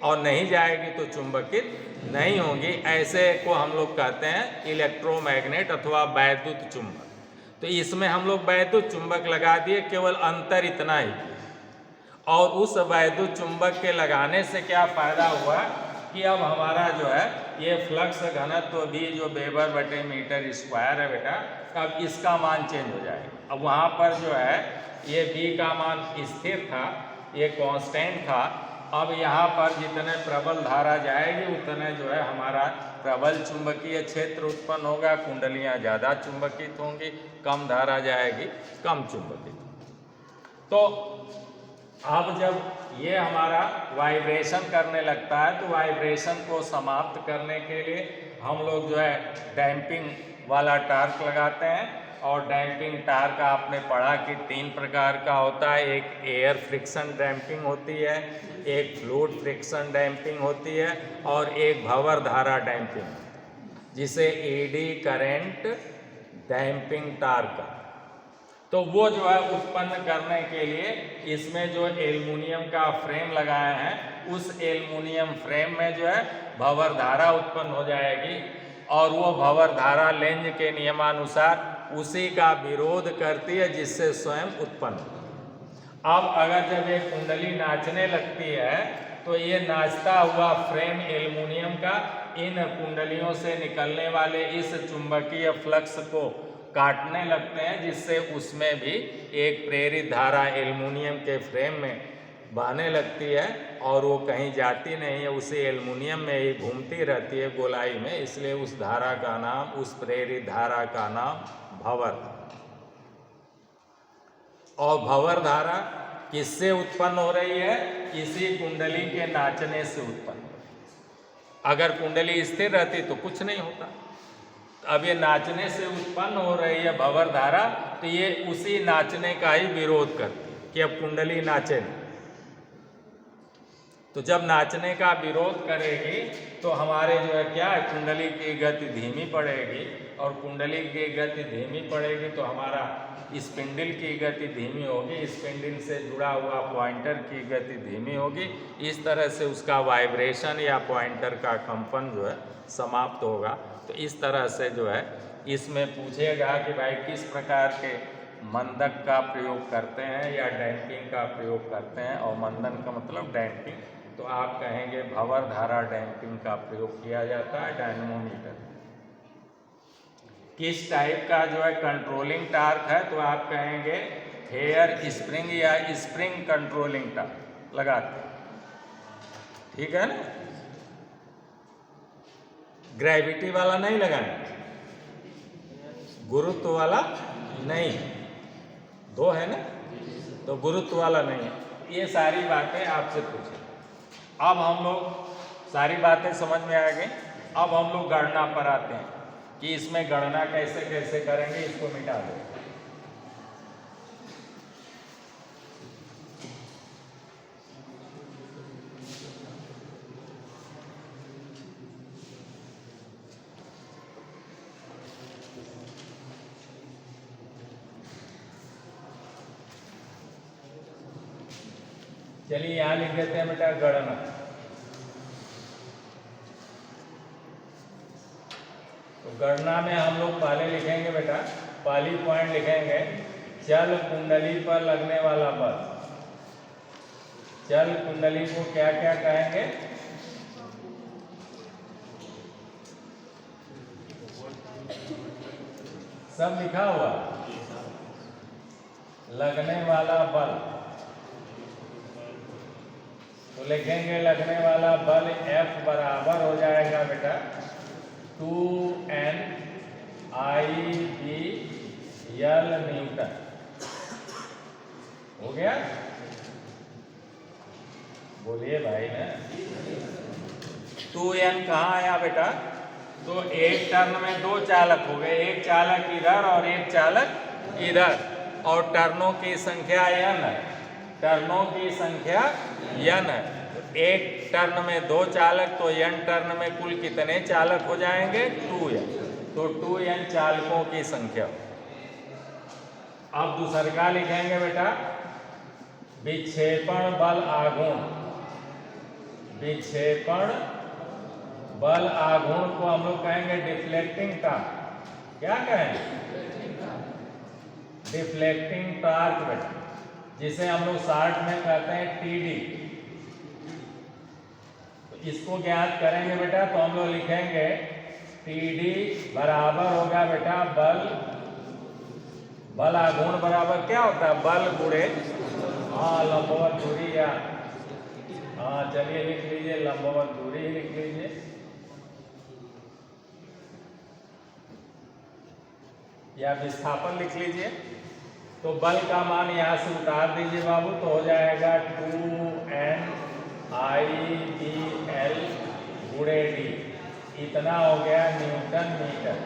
और नहीं जाएगी तो चुंबकित नहीं होंगी। ऐसे को हम लोग कहते हैं इलेक्ट्रोमैग्नेट अथवा वैद्युत चुंबक। तो इसमें हम लोग वैद्युत चुंबक लगा दिए, केवल अंतर इतना ही। और उस वैद्युत चुंबक के लगाने से क्या फ़ायदा हुआ कि अब हमारा जो है ये फ्लक्स घनत्व भी जो वेबर बटे मीटर स्क्वायर है बेटा, अब इसका मान चेंज हो जाएगा। अब वहाँ पर जो है ये बी का मान स्थिर था, ये कांस्टेंट था। अब यहाँ पर जितने प्रबल धारा जाएगी उतने जो है हमारा प्रबल चुंबकीय क्षेत्र उत्पन्न होगा, कुंडलियाँ ज़्यादा चुंबकित होंगी, कम धारा जाएगी कम चुंबकित। तो अब जब ये हमारा वाइब्रेशन करने लगता है तो वाइब्रेशन को समाप्त करने के लिए हम लोग जो है डैम्पिंग वाला टार्क लगाते हैं। और डैम्पिंग टार्क आपने पढ़ा कि 3 प्रकार का होता है, एक एयर फ्रिक्शन डैम्पिंग होती है, एक फ्लूइड फ्रिक्शन डैम्पिंग होती है और एक भंवर धारा डैम्पिंग, जिसे एडी करंट डैम्पिंग टार्क। तो वो जो है उत्पन्न करने के लिए इसमें जो एल्युमिनियम का फ्रेम लगाए हैं उस एल्युमिनियम फ्रेम में जो है भंवर धारा उत्पन्न हो जाएगी और वो भंवर धारा लेंज के नियमानुसार उसी का विरोध करती है जिससे स्वयं उत्पन्न। अब अगर जब ये कुंडली नाचने लगती है तो ये नाचता हुआ फ्रेम एल्युमिनियम का इन कुंडलियों से निकलने वाले इस चुंबकीय फ्लक्स को काटने लगते हैं, जिससे उसमें भी एक प्रेरित धारा एल्युमिनियम के फ्रेम में बहने लगती है और वो कहीं जाती नहीं है, उसी एल्युमिनियम में ही घूमती रहती है गोलाई में। इसलिए उस धारा का नाम, उस प्रेरित धारा का नाम भंवर। और भंवर धारा किससे उत्पन्न हो रही है? इसी कुंडली के नाचने से उत्पन्न हो रही है। अगर कुंडली स्थिर रहती तो कुछ नहीं होता। अब ये नाचने से उत्पन्न हो रही है भंवर धारा, तो ये उसी नाचने का ही विरोध करती है कि अब कुंडली नाचे नहीं। तो जब नाचने का विरोध करेगी तो हमारे जो है क्या है, कुंडली की गति धीमी पड़ेगी, और कुंडली की गति धीमी पड़ेगी तो हमारा स्पिंडल की गति धीमी होगी, स्पिंडल से जुड़ा हुआ पॉइंटर की गति धीमी होगी। इस तरह से उसका वाइब्रेशन या पॉइंटर का कंपन जो है समाप्त होगा। तो इस तरह से जो है इसमें पूछेगा कि भाई किस प्रकार के मंदक का प्रयोग करते हैं या डैम्पिंग का प्रयोग करते हैं, और मंदन का मतलब डैम्पिंग, तो आप कहेंगे भंवर धारा डैम्पिंग का प्रयोग किया जाता है। डायनेमोमीटर किस टाइप का जो है कंट्रोलिंग टार्क है, तो आप कहेंगे हेयर स्प्रिंग या स्प्रिंग कंट्रोलिंग टार्क लगाते हैं, ठीक है ना। ग्रेविटी वाला नहीं लगाना, गुरुत्व वाला नहीं, दो है ना, तो गुरुत्व वाला नहीं है। ये सारी बातें आपसे पूछे। अब हम लोग सारी बातें समझ में आ गई। अब हम लोग गणना पर आते हैं कि इसमें गणना कैसे कैसे करेंगे। इसको मिटा दो। चलिए यहां लिख देते हैं बेटा गणना। तो गणना में हम लोग पहले लिखेंगे बेटा, पहली पॉइंट लिखेंगे चल कुंडली पर लगने वाला बल। चल कुंडली को क्या क्या कहेंगे? सब लिखा हुआ, लगने वाला बल। तो लिखेंगे लगने वाला बल F बराबर हो जाएगा बेटा 2N I/L न्यूटन। हो गया? बोलिए भाई ना। 2N कहाँ आया बेटा? तो एक टर्न में दो चालक हो गए, एक चालक इधर और एक चालक इधर, और टर्नों की संख्या n है। टर्नों की संख्या n है। एक टर्न में दो चालक, तो n टर्न में कुल कितने चालक हो जाएंगे? 2n। तो 2n चालकों की संख्या। अब दूसरा लिखेंगे बेटा विक्षेपण बल आघूर्ण। विक्षेपण बल आघूर्ण को हम लोग कहेंगे डिफ्लेक्टिंग टार्क। क्या कहेंगे? डिफ्लेक्टिंग टार्क बेटा, जिसे हम लोग शॉर्ट में कहते हैं TD। तो इसको ज्ञात करेंगे बेटा, तो हम लोग लिखेंगे TD बराबर होगा बेटा बल आघूर्ण बराबर क्या होता है? बल गुणे लंबवत दूरी, या चलिए लिख लीजिए लंबवत दूरी ही लिख लीजिए, या विस्थापन लिख लीजिए। तो बल का मान यहां से उतार दीजिए बाबू, तो हो जाएगा 2N I/L गुणे D। इतना हो गया न्यूटन मीटर।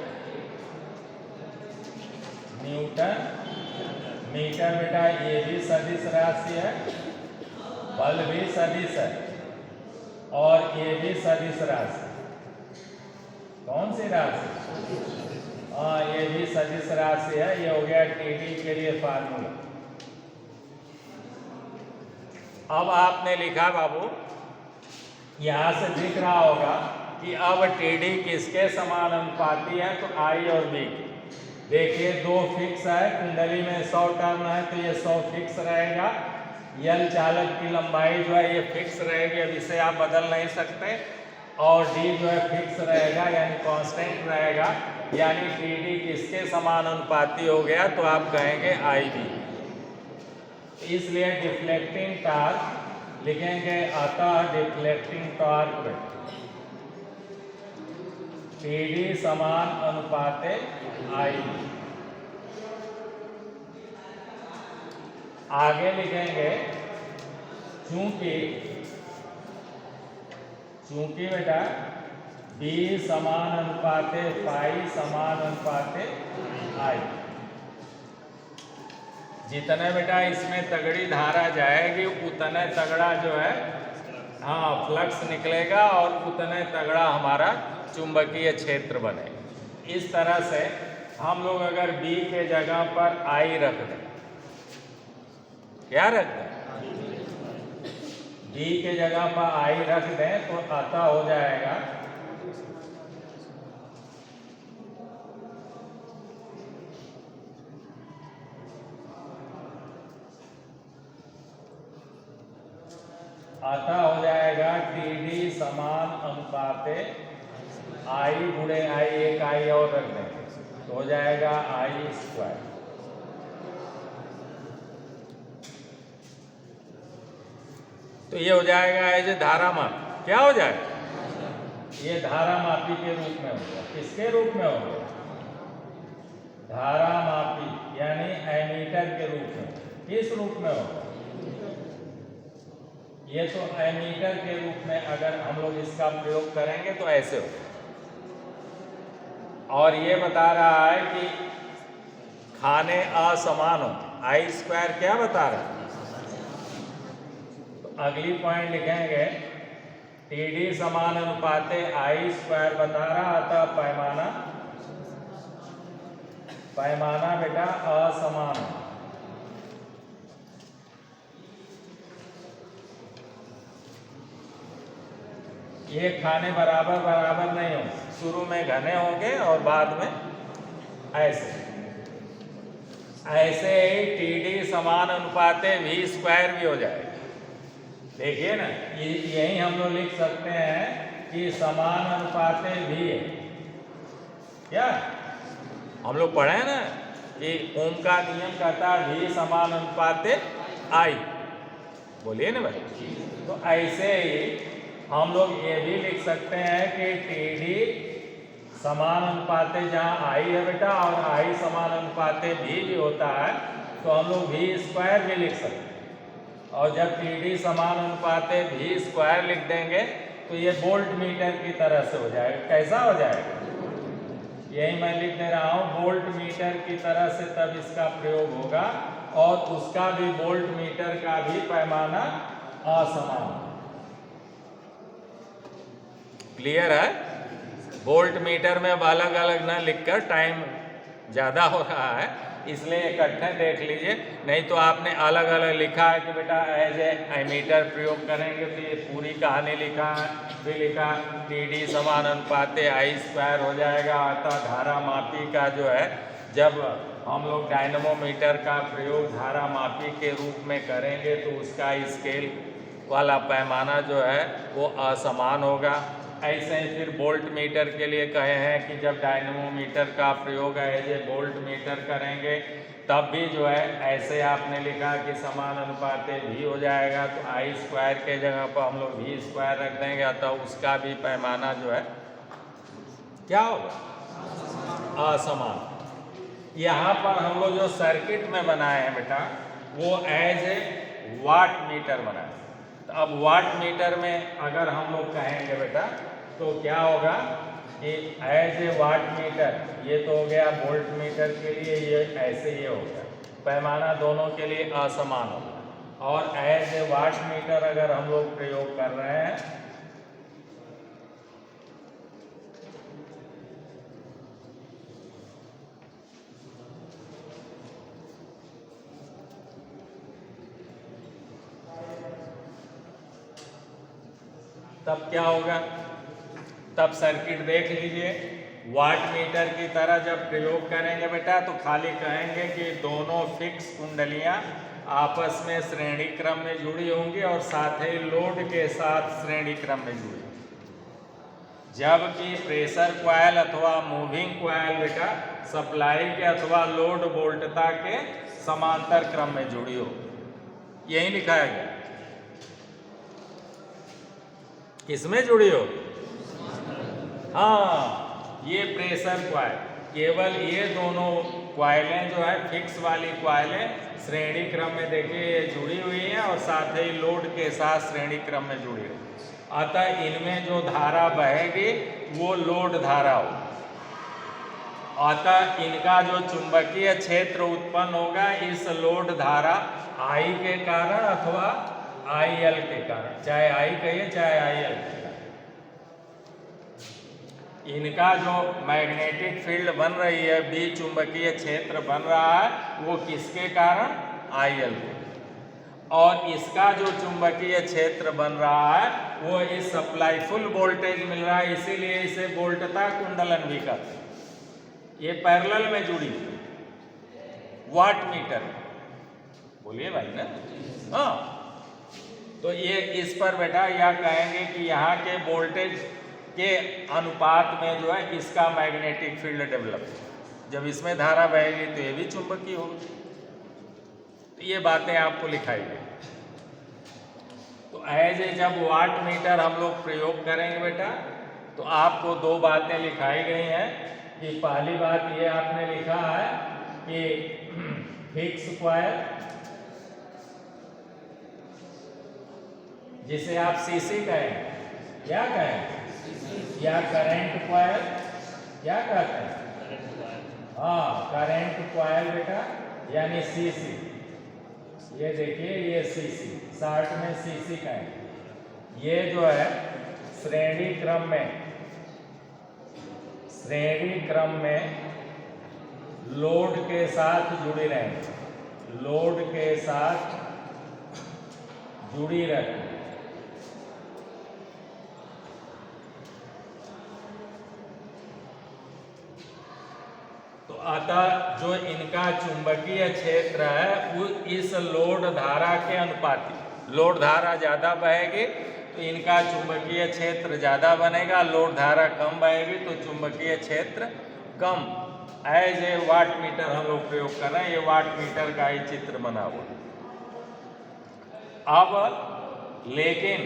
न्यूटन मीटर बेटा, ये भी सदिश राशि है, बल भी सदिश है, और ये भी सदिश राशि। कौन सी राशि? ये भी सदिश राशि है। ये हो गया TD के लिए फार्मूला। अब आपने लिखा बाबू, यहां से दिख रहा होगा कि अब TD किसके समानुपाती है? तो I और B। देखिए दो फिक्स है, कुंडली में 100 टर्न है, तो ये 100 फिक्स रहेगा। यल चालक की लंबाई जो है ये फिक्स रहेगी, अब इसे आप बदल नहीं सकते, और डी जो है फिक्स रहेगा यानी कांस्टेंट रहेगा, यानी टी डी किसके समानुपाती हो गया, तो आप कहेंगे आई बी। इसलिए डिफ्लेक्टिंग टॉर्क लिखेंगे, अतः डिफ्लेक्टिंग टॉर्क टी डी समान अनुपाते आई। आगे लिखेंगे चूंकि बेटा बी समान अनुपाते पाई समान अनुपाते आई, जितने बेटा इसमें तगड़ी धारा जाएगी उतने तगड़ा जो है फ्लक्स निकलेगा और उतने तगड़ा हमारा चुंबकीय क्षेत्र बनेगा। इस तरह से हम लोग अगर बी के जगह पर आई रख दें, क्या रख दें, बी के जगह पर आई रख दें तो अतः हो जाएगा टी डी समान अनुपाते आई गुणे आई, एक आई और रख दें तो हो जाएगा आई स्क्वायर। तो ये हो जाएगा एज धारा माप, क्या हो जाएगा, ये धारा मापी के रूप में होगा। किसके रूप में होगा, धारा मापी यानी एमीटर के रूप में। किस रूप में होगा, ये तो एमीटर के रूप में अगर हम लोग इसका प्रयोग करेंगे तो ऐसे होगा। और ये बता रहा है कि खाने असमान हो, आई स्क्वायर क्या बता रहा है, अगली पॉइंट लिखेंगे टी डी समान अनुपाते आई स्क्वायर बता रहा, अतः पैमाना बेटा असमान। ये खाने बराबर बराबर नहीं हो, शुरू में घने होंगे और बाद में ऐसे ही टी डी समान अनुपाते वी स्क्वायर भी हो जाएगा। देखिए ना, यही हम लोग लिख सकते हैं कि समान अनुपाते भी है, क्या हम लोग पढ़े हैं ना कि ओम का नियम कहता है भी समान अनुपाते आई, बोलिए ना भाई। तो ऐसे ही हम लोग ये भी लिख सकते हैं कि टी डी समान अनुपाते जहाँ आई है बेटा और आई समान अनुपाते भी होता है तो हम लोग भी स्क्वायर भी लिख सकते हैं। और जब टी डी समान अनुपाते भी स्क्वायर लिख देंगे तो ये वोल्ट मीटर की तरह से हो जाएगा। कैसा हो जाएगा, यही मैं लिख दे रहा हूँ, वोल्ट मीटर की तरह से तब इसका प्रयोग होगा और उसका भी वोल्ट मीटर का भी पैमाना असमान। क्लियर है, वोल्ट मीटर में अब अलग अलग न लिखकर टाइम ज़्यादा हो रहा है इसलिए इकट्ठे देख लीजिए, नहीं तो आपने अलग अलग लिखा है कि बेटा एज ए एमीटर प्रयोग करेंगे तो ये पूरी कहानी लिखा है, फिर लिखा टी डी समान अनुपाते आई स्क्वायर हो जाएगा। अतः धारा मापी का जो है जब हम लोग डायनमोमीटर का प्रयोग धारा मापी के रूप में करेंगे तो उसका स्केल वाला पैमाना जो है वो असमान होगा। ऐसे ही फिर वोल्ट मीटर के लिए कहे हैं कि जब डायनमोमीटर का प्रयोग एज ए वोल्ट मीटर करेंगे तब भी जो है ऐसे आपने लिखा कि समान अनुपाते भी हो जाएगा तो आई स्क्वायर के जगह पर हम लोग भी स्क्वायर रख देंगे, अतः उसका भी पैमाना जो है क्या होगा, असमान। यहाँ पर हम लोग जो सर्किट में बनाए हैं बेटा वो एज ए वाट मीटर बनाए। तो अब वाट मीटर में अगर हम लोग कहेंगे बेटा तो क्या होगा कि एज ए वाट मीटर, ये तो हो गया वोल्ट मीटर के लिए, ये ऐसे ये हो गया, पैमाना दोनों के लिए असमान होगा। और एज ए वाट मीटर अगर हम लोग प्रयोग कर रहे हैं तब क्या होगा, तब सर्किट देख लीजिए वाट मीटर की तरह जब प्रयोग करेंगे बेटा तो खाली कहेंगे कि दोनों फिक्स कुंडलियां आपस में श्रेणी क्रम में जुड़ी होंगी और साथ ही लोड के साथ श्रेणी क्रम में जुड़ी, जबकि प्रेशर कॉइल अथवा मूविंग कॉइल बेटा सप्लाई के अथवा लोड वोल्टता के समांतर क्रम में जुड़ी हो। यही लिखा गया, किसमें जुड़ी हो? हाँ, ये प्रेशर कॉइल, केवल ये दोनों कॉइलें जो है फिक्स वाली कॉइलें श्रेणी क्रम में देखिए ये जुड़ी हुई हैं और साथ ही लोड के साथ श्रेणी क्रम में जुड़ी हुई, अतः इनमें जो धारा बहेगी वो लोड धारा हो, अतः इनका जो चुंबकीय क्षेत्र उत्पन्न होगा इस लोड धारा I के कारण अथवा IL के कारण, चाहे I कहिए चाहे IL, इनका जो मैग्नेटिक फील्ड बन रही है, बी चुंबकीय क्षेत्र बन रहा है, वो किसके कारण? IL के, और इसका जो चुंबकीय क्षेत्र बन रहा है वो इस सप्लाई फुल वोल्टेज मिल रहा है, इसीलिए इसे वोल्टता कुंडलन भी कहते हैं। ये पैरेलल में जुड़ी वाट मीटर, बोलिए भाई ना। हाँ, तो ये इस पर बेटा यह कहेंगे कि यहाँ के वोल्टेज के अनुपात में जो है इसका मैग्नेटिक फील्ड डेवलप, जब इसमें धारा बहेगी तो ये भी चुंबकीय होगी। तो ये बातें आपको लिखाई गई। तो एज ए जब वाट मीटर हम लोग प्रयोग करेंगे बेटा तो आपको दो बातें लिखाई गई हैं कि पहली बात ये आपने लिखा है कि फिक्स कॉइल, जिसे आप सीसी कहें, क्या कहें, या करंट कॉइल, क्या कहते हैं? हाँ, करंट कॉइल बेटा यानी सीसी। ये देखिए ये सीसी, शॉर्ट में सीसी कहें। ये जो है श्रेणी क्रम में लोड के साथ जुड़ी रहेंगे, लोड के साथ जुड़ी रहती है। अतः जो इनका चुंबकीय क्षेत्र है वो इस लोड धारा के अनुपाती, लोड धारा ज़्यादा बहेगी तो इनका चुंबकीय क्षेत्र ज़्यादा बनेगा, लोड धारा कम बहेगी तो चुंबकीय क्षेत्र कम। एज ए वाट मीटर हम लोग प्रयोग कर रहे हैं, ये वाट मीटर का ही चित्र बना हुआ। अब लेकिन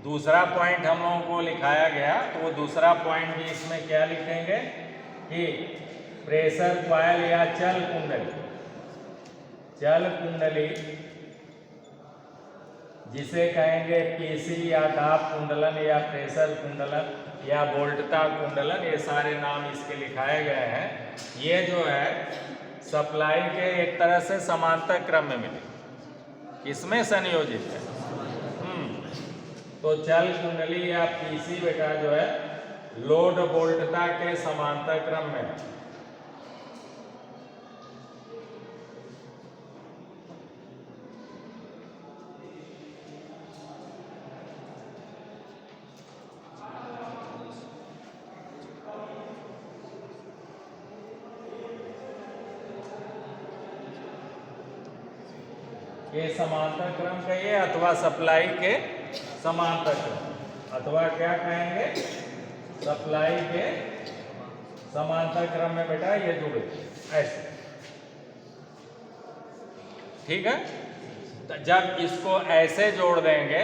दूसरा पॉइंट हम लोगों को लिखाया गया, तो वो दूसरा पॉइंट भी इसमें क्या लिखेंगे कि प्रेशर कॉइल या चल कुंडली जिसे कहेंगे पीसी या दाब कुंडलन या प्रेशर कुंडलन या वोल्टता कुंडलन, ये सारे नाम इसके लिखाए गए हैं। ये जो है सप्लाई के एक तरह से समांतर क्रम में मिले, इसमें संयोजित है। तो चल कुंडली या पीसी बेटा जो है लोड वोल्टता के समांतर क्रम में है। ये समांतर क्रम कहिए अथवा सप्लाई के समांतर क्रम, अथवा क्या कहेंगे, सप्लाई के समांतर क्रम में बेटा ये जुड़े ऐसे, ठीक है। तो जब इसको ऐसे जोड़ देंगे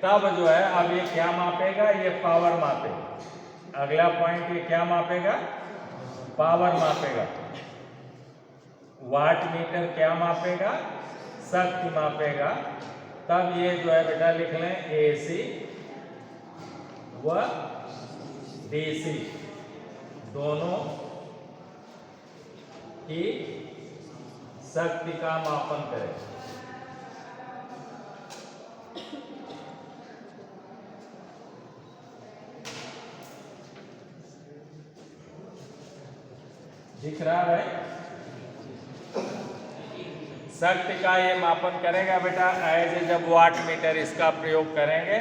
तब जो है अब ये क्या मापेगा, ये पावर मापेगा। अगला पॉइंट ये क्या मापेगा, पावर मापेगा। वाट मीटर क्या मापेगा, शक्ति मापेगा। तब ये जो है बेटा लिख लें AC व DC दोनों की शक्ति का मापन करें। दिख रहा है, शक्ति का ये मापन करेगा बेटा एज जब वाट मीटर इसका प्रयोग करेंगे।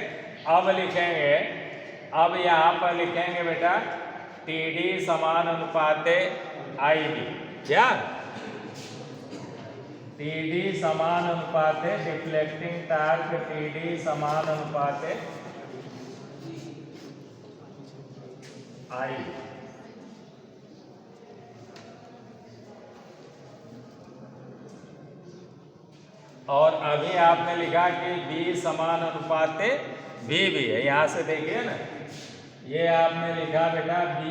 अब लिखेंगे, अब यहाँ पर लिखेंगे बेटा TD समानुपाते IB, क्या TD समानुपाते डिफ्लेक्टिंग टार्क TD समानुपाते IB। और अभी आपने लिखा कि B समानुपाते VB है, यहाँ से देखिए ना, ये आपने लिखा बेटा B,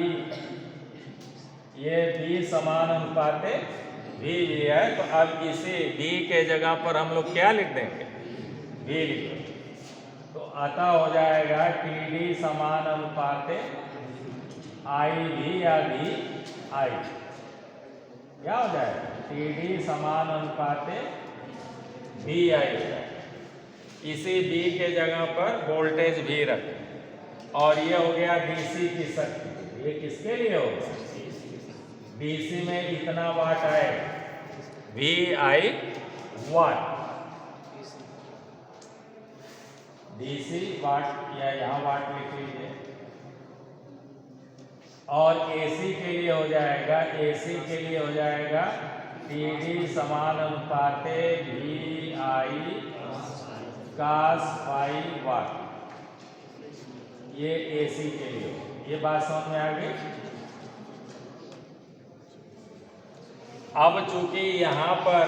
ये B समानुपाते VB है, तो अब इसी B के जगह पर हम लोग क्या लिख देंगे, V लिख देंगे। तो अतः हो जाएगा TD समानुपाते IB या VI, क्या हो जाएगा, TD समानुपाते VI। इसी B के जगह पर वोल्टेज भी रखें, और ये हो गया DC की शक्ति। ये किसके लिए होगा, DC में इतना वाट आएगा, VI वाट, DC वाट, या यहाँ वाट लिख लीजिए। और AC के लिए हो जाएगा, AC के लिए हो जाएगा TD समानुपाते VI cos phi वाट, ये AC के लिए। ये बात समझ में आ गई। अब चूंकि यहाँ पर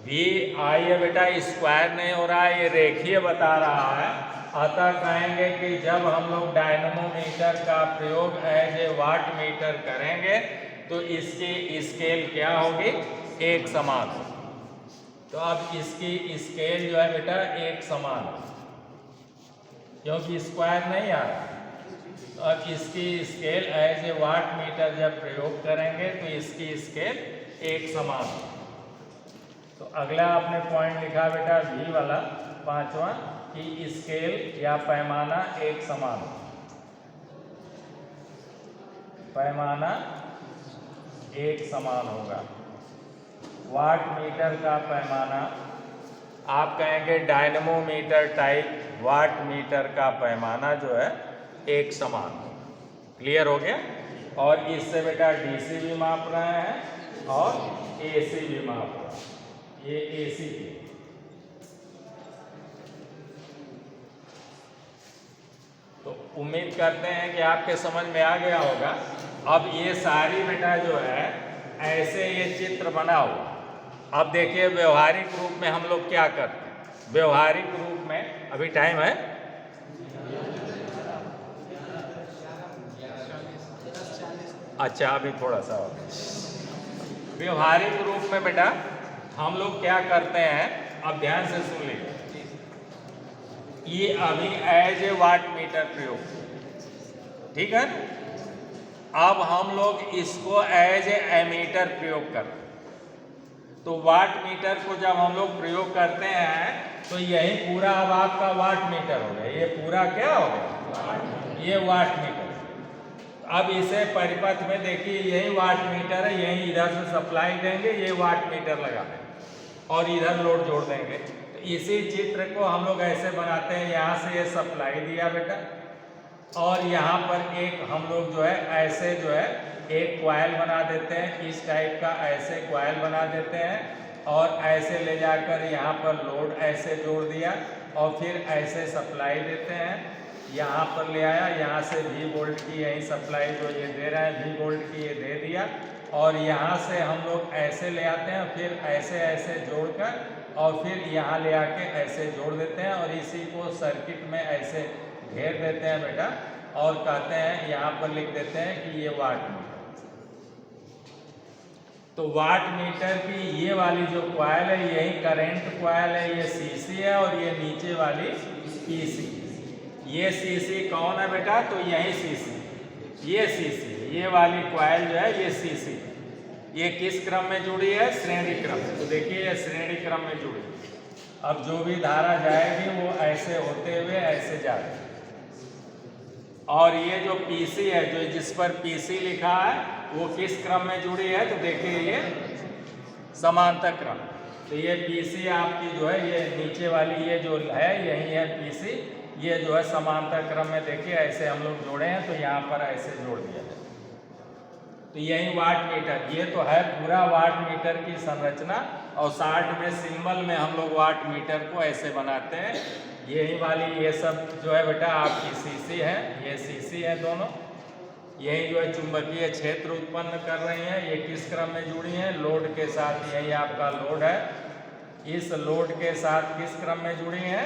VI है बेटा, स्क्वायर नहीं हो रहा है, ये रेखीय बता रहा है, अतः कहेंगे कि जब हम लोग डायनेमोमीटर का प्रयोग एज ए वाट मीटर करेंगे तो इसकी स्केल क्या होगी, एक समान होगी। तो अब इसकी स्केल जो है बेटा एक समान है, क्योंकि स्क्वायर नहीं आ रहा। तो अब इसकी scale as a watt meter जब प्रयोग करेंगे तो इसकी स्केल एक समान है। तो अगला आपने पॉइंट लिखा बेटा V वाला, पांचवा, कि स्केल या पैमाना एक समान हो, पैमाना एक समान होगा। वाट मीटर का पैमाना, आप कहेंगे डायनेमोमीटर टाइप वाट मीटर का पैमाना जो है एक समान होगा। क्लियर हो गया। और इससे बेटा DC भी माप रहे हैं और AC भी माप रहे हैं, ये AC की। तो उम्मीद करते हैं कि आपके समझ में आ गया होगा। अब ये सारी बेटा जो है ऐसे ये चित्र बनाओ। अब देखिए व्यवहारिक रूप में हम लोग क्या करते हैं। व्यवहारिक रूप में अभी टाइम है, अच्छा अभी थोड़ा सा। व्यवहारिक रूप में बेटा हम लोग क्या करते हैं, अब ध्यान से सुन लीजिए। ये अभी एज ए वाट मीटर प्रयोग, ठीक है। अब हम लोग इसको एज ए एमीटर प्रयोग करते हैं। तो वाट मीटर को जब हम लोग प्रयोग करते हैं तो यही पूरा अब आपका वाट मीटर हो गया। ये पूरा क्या हो गया, ये वाट मीटर। अब इसे परिपथ में देखिए, यही वाट मीटर है, यही इधर से सप्लाई देंगे, ये वाट मीटर लगा देंगे और इधर लोड जोड़ देंगे। तो इसी चित्र को हम लोग ऐसे बनाते हैं, यहाँ से ये सप्लाई दिया बेटा, और यहाँ पर एक हम लोग जो है ऐसे जो है एक कॉइल बना देते हैं, इस टाइप का ऐसे कॉइल बना देते हैं, और ऐसे ले जाकर यहाँ पर लोड ऐसे जोड़ दिया और फिर ऐसे सप्लाई देते हैं। यहाँ पर ले आया, यहाँ से V वोल्ट की यही सप्लाई जो ये दे रहा है V वोल्ट की ये दे दिया, और यहाँ से हम लोग ऐसे ले आते हैं, फिर ऐसे ऐसे जोड़कर और फिर यहाँ ले आके ऐसे जोड़ देते हैं, और इसी को सर्किट में ऐसे घेर देते हैं बेटा, और कहते हैं यहाँ पर लिख देते हैं कि ये वाट मीटर। तो वाट मीटर की ये वाली जो कॉइल है यही करंट कॉइल है, ये CC है, और ये नीचे वाली PC। ये CC कौन है बेटा, तो यही CC, ये CC, ये वाली कॉइल जो है ये CC। ये किस क्रम में जुड़ी है, श्रेणी क्रम। तो देखिए ये श्रेणी क्रम में जुड़ी। अब जो भी धारा जाएगी वो ऐसे होते हुए ऐसे जाएगी। और ये जो PC है, जो जिस पर PC लिखा है, वो किस क्रम में जुड़ी है, तो देखिए ये समांतर क्रम। तो ये PC आपकी जो है ये नीचे वाली ये जो है यही है PC, ये जो है समांतर क्रम में देखिए ऐसे हम लोग जोड़े हैं, तो यहाँ पर ऐसे जोड़ दिया जाए। तो यही वाट मीटर, ये तो है पूरा वाट मीटर की संरचना, और 60 में सिंबल में हम लोग वाट मीटर को ऐसे बनाते हैं। यही वाली ये सब जो है बेटा आपकी सीसी है, ये सीसी है दोनों, यही जो है चुंबकीय क्षेत्र उत्पन्न कर रही हैं। ये किस क्रम में जुड़ी हैं? लोड के साथ। यही आपका लोड है, इस लोड के साथ किस क्रम में जुड़ी है?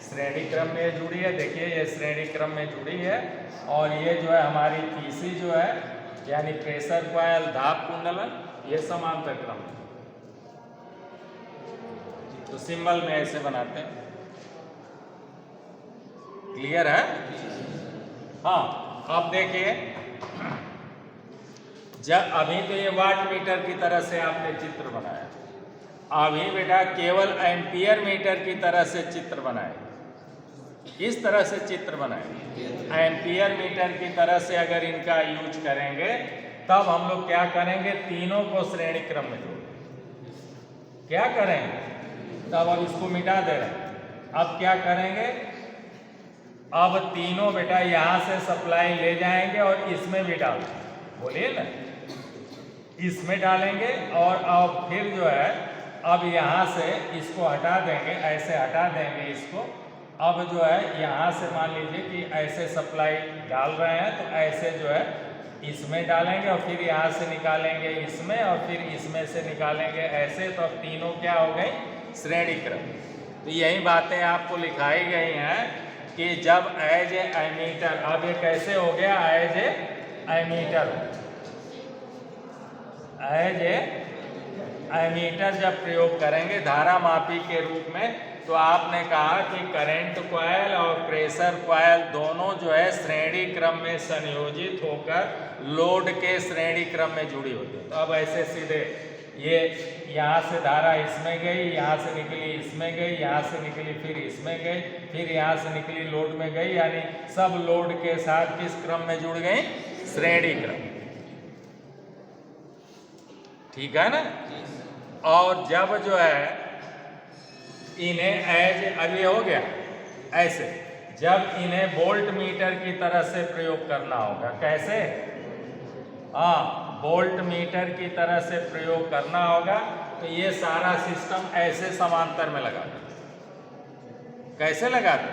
श्रेणी क्रम में जुड़ी है। देखिए ये श्रेणी क्रम में जुड़ी है, और ये जो है हमारी पीसी जो है यानी प्रेशर कॉइल दाब कुंडलन, ये समांतर क्रम में। तो सिंबल में ऐसे बनाते हैं। क्लियर है? हाँ, अब देखिए, जब अभी तो ये वाट मीटर की तरह से आपने चित्र बनाया, अभी बेटा केवल एम्पियर मीटर की तरह से चित्र बनाए। इस तरह से चित्र बनाए, एम्पियर मीटर की तरह से अगर इनका यूज करेंगे, तब हम लोग क्या करेंगे? तीनों को श्रेणी क्रम में जोड़ेंगे। क्या करेंगे? तब अब इसको मिटा दे रहे हैं। अब क्या करेंगे? अब तीनों बेटा यहाँ से सप्लाई ले जाएंगे और इसमें भी डालेंगे। बोलिए ना, इसमें डालेंगे, और अब फिर जो है अब यहाँ से इसको हटा देंगे, ऐसे हटा देंगे इसको। अब जो है यहाँ से मान लीजिए कि ऐसे सप्लाई डाल रहे हैं, तो ऐसे जो है इसमें डालेंगे, और फिर यहाँ से निकालेंगे इसमें, और फिर इसमें से निकालेंगे ऐसे। तो अब तीनों क्या हो गई? श्रेणी क्रम। तो यही बातें आपको लिखाई गई हैं कि जब एज ए एमीटर, अब ये कैसे हो गया? As a ammeter, as a ammeter जब प्रयोग करेंगे धारा मापी के रूप में, तो आपने कहा कि करंट कॉइल और प्रेशर कॉइल दोनों जो है श्रेणी क्रम में संयोजित होकर लोड के श्रेणी क्रम में जुड़ी होती है। तो अब ऐसे सीधे ये यहाँ से धारा इसमें गई, यहाँ से निकली इसमें गई, यहाँ से निकली फिर इसमें गई, फिर यहाँ से निकली लोड में गई, यानी सब लोड के साथ किस क्रम में जुड़ गई? श्रेणी क्रम। ठीक है ना? और जब जो है इन्हें एज, अब ये हो गया ऐसे, जब इन्हें वोल्ट मीटर की तरह से प्रयोग करना होगा। कैसे? हाँ, वोल्ट मीटर की तरह से प्रयोग करना होगा। तो ये सारा सिस्टम ऐसे समांतर में लगा दें। कैसे लगाते?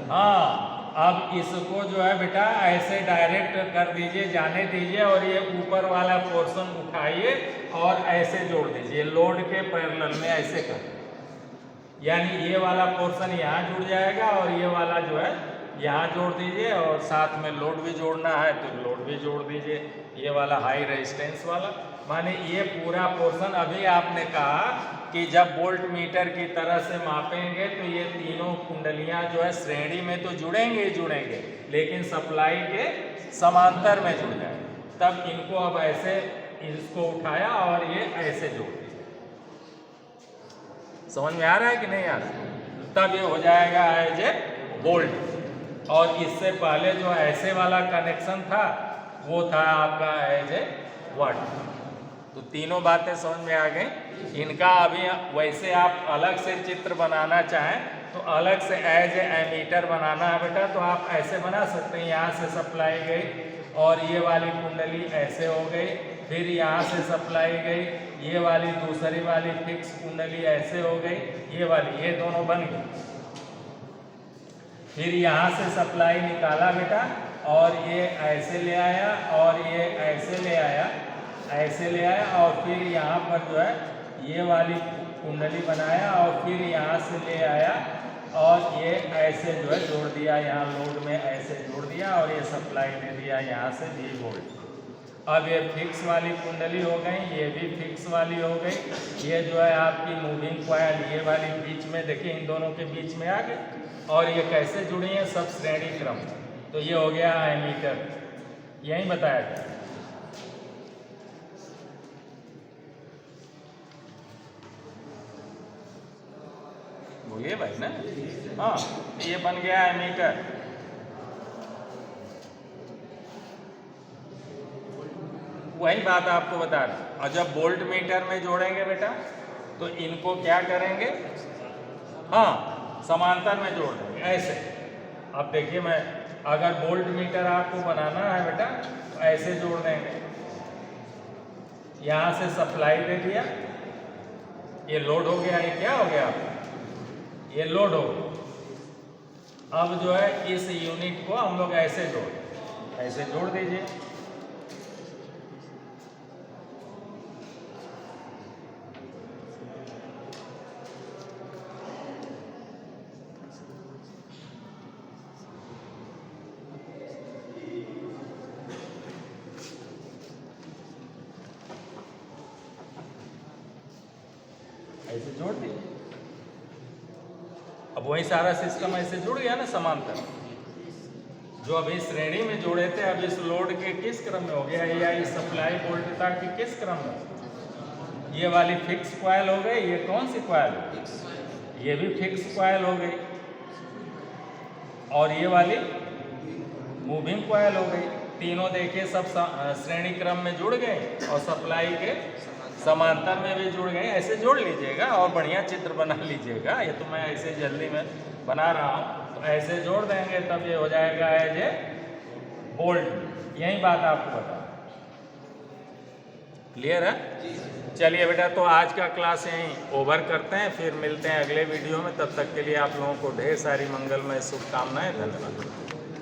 हाँ, अब इसको जो है बेटा ऐसे डायरेक्ट कर दीजिए, जाने दीजिए, और ये ऊपर वाला पोर्शन उठाइए और ऐसे जोड़ दीजिए लोड के पैरेलल में, ऐसे कर, यानी ये वाला पोर्शन यहाँ जुड़ जाएगा, और ये वाला जो है यहाँ जोड़ दीजिए, और साथ में लोड भी जोड़ना है तो लोड भी जोड़ दीजिए, ये वाला हाई रेजिस्टेंस वाला। माने ये पूरा पोर्शन, अभी आपने कहा कि जब वोल्ट मीटर की तरह से मापेंगे तो ये तीनों कुंडलियाँ जो है श्रेणी में तो जुड़ेंगे ही जुड़ेंगे, लेकिन सप्लाई के समांतर में जुड़ जाएंगे। तब इनको अब ऐसे इसको उठाया और ये ऐसे जोड़ दिया। समझ में आ रहा है कि नहीं आ रहा? तब ये हो जाएगा एज ए वोल्ट। और इससे पहले जो ऐसे वाला कनेक्शन था वो था आपका एज ए वाट। तो तीनों बातें समझ में आ गई। इनका अभी वैसे आप अलग से चित्र बनाना चाहें तो अलग से एज ए एमीटर बनाना है बेटा, तो आप ऐसे बना सकते हैं। यहाँ से सप्लाई गई और ये वाली कुंडली ऐसे हो गई, फिर यहाँ से सप्लाई गई, ये वाली दूसरी वाली फिक्स कुंडली ऐसे हो गई, ये वाली, ये दोनों बन गई। फिर यहाँ से सप्लाई निकाला बेटा और ये ऐसे ले आया और ये ऐसे ले आया, ऐसे ले आया, और फिर यहाँ पर जो है ये वाली कुंडली बनाया और फिर यहाँ से ले आया और ये ऐसे जो है जोड़ दिया, यहाँ लोड में ऐसे जोड़ दिया और ये सप्लाई दे दिया यहाँ से वी वोल्ट। अब ये फिक्स वाली कुंडली हो गई, ये भी फिक्स वाली हो गई। ये जो है आपकी मूविंग कॉइल, ये वाली बीच में देखिए, इन दोनों के बीच में आ गई और ये कैसे जुड़ी हैं, सब श्रेणी क्रम। तो ये हो गया एमीटर, यही बताया था। बोलिए भाई ना। हाँ, ये बन गया एमीटर। वही बात आपको बता रहा। और जब वोल्ट मीटर में जोड़ेंगे बेटा तो इनको क्या करेंगे, हाँ समांतर में जोड़ देंगे ऐसे। अब देखिए, मैं अगर वोल्ट मीटर आपको बनाना है बेटा तो ऐसे जोड़ देंगे, यहाँ से सप्लाई दे दिया, ये लोड हो गया, ये क्या हो गया, ये लोड हो गया। अब जो है इस यूनिट को हम लोग ऐसे जोड़ दीजिए। ऐसे जोड़ दीजिए। अब वही सारा सिस्टम ऐसे जुड़ गया ना समांतर, जो अभी श्रेणी में जोड़े थे, अब इस लोड के किस क्रम में हो गया, या इस सप्लाई वोल्टता के किस क्रम में। ये वाली फिक्स कॉइल हो गई, ये कौन सी कॉइल, ये भी फिक्स कॉइल हो गई, और ये वाली मूविंग कॉइल हो गई। तीनों देखिए सब श्रेणी क्रम में जुड़ गए और सप्लाई के समांतर में भी जुड़ गए। ऐसे जोड़ लीजिएगा और बढ़िया चित्र बना लीजिएगा। ये तो मैं ऐसे जल्दी में बना रहा हूँ, तो ऐसे जोड़ देंगे तब ये हो जाएगा एज ए बोल्ट। यही बात आपको बता, क्लियर है? चलिए बेटा, तो आज का क्लास यहीं ओवर करते हैं, फिर मिलते हैं अगले वीडियो में। तब तक के लिए आप लोगों को ढेर सारी मंगलमय शुभकामनाएं। धन्यवाद।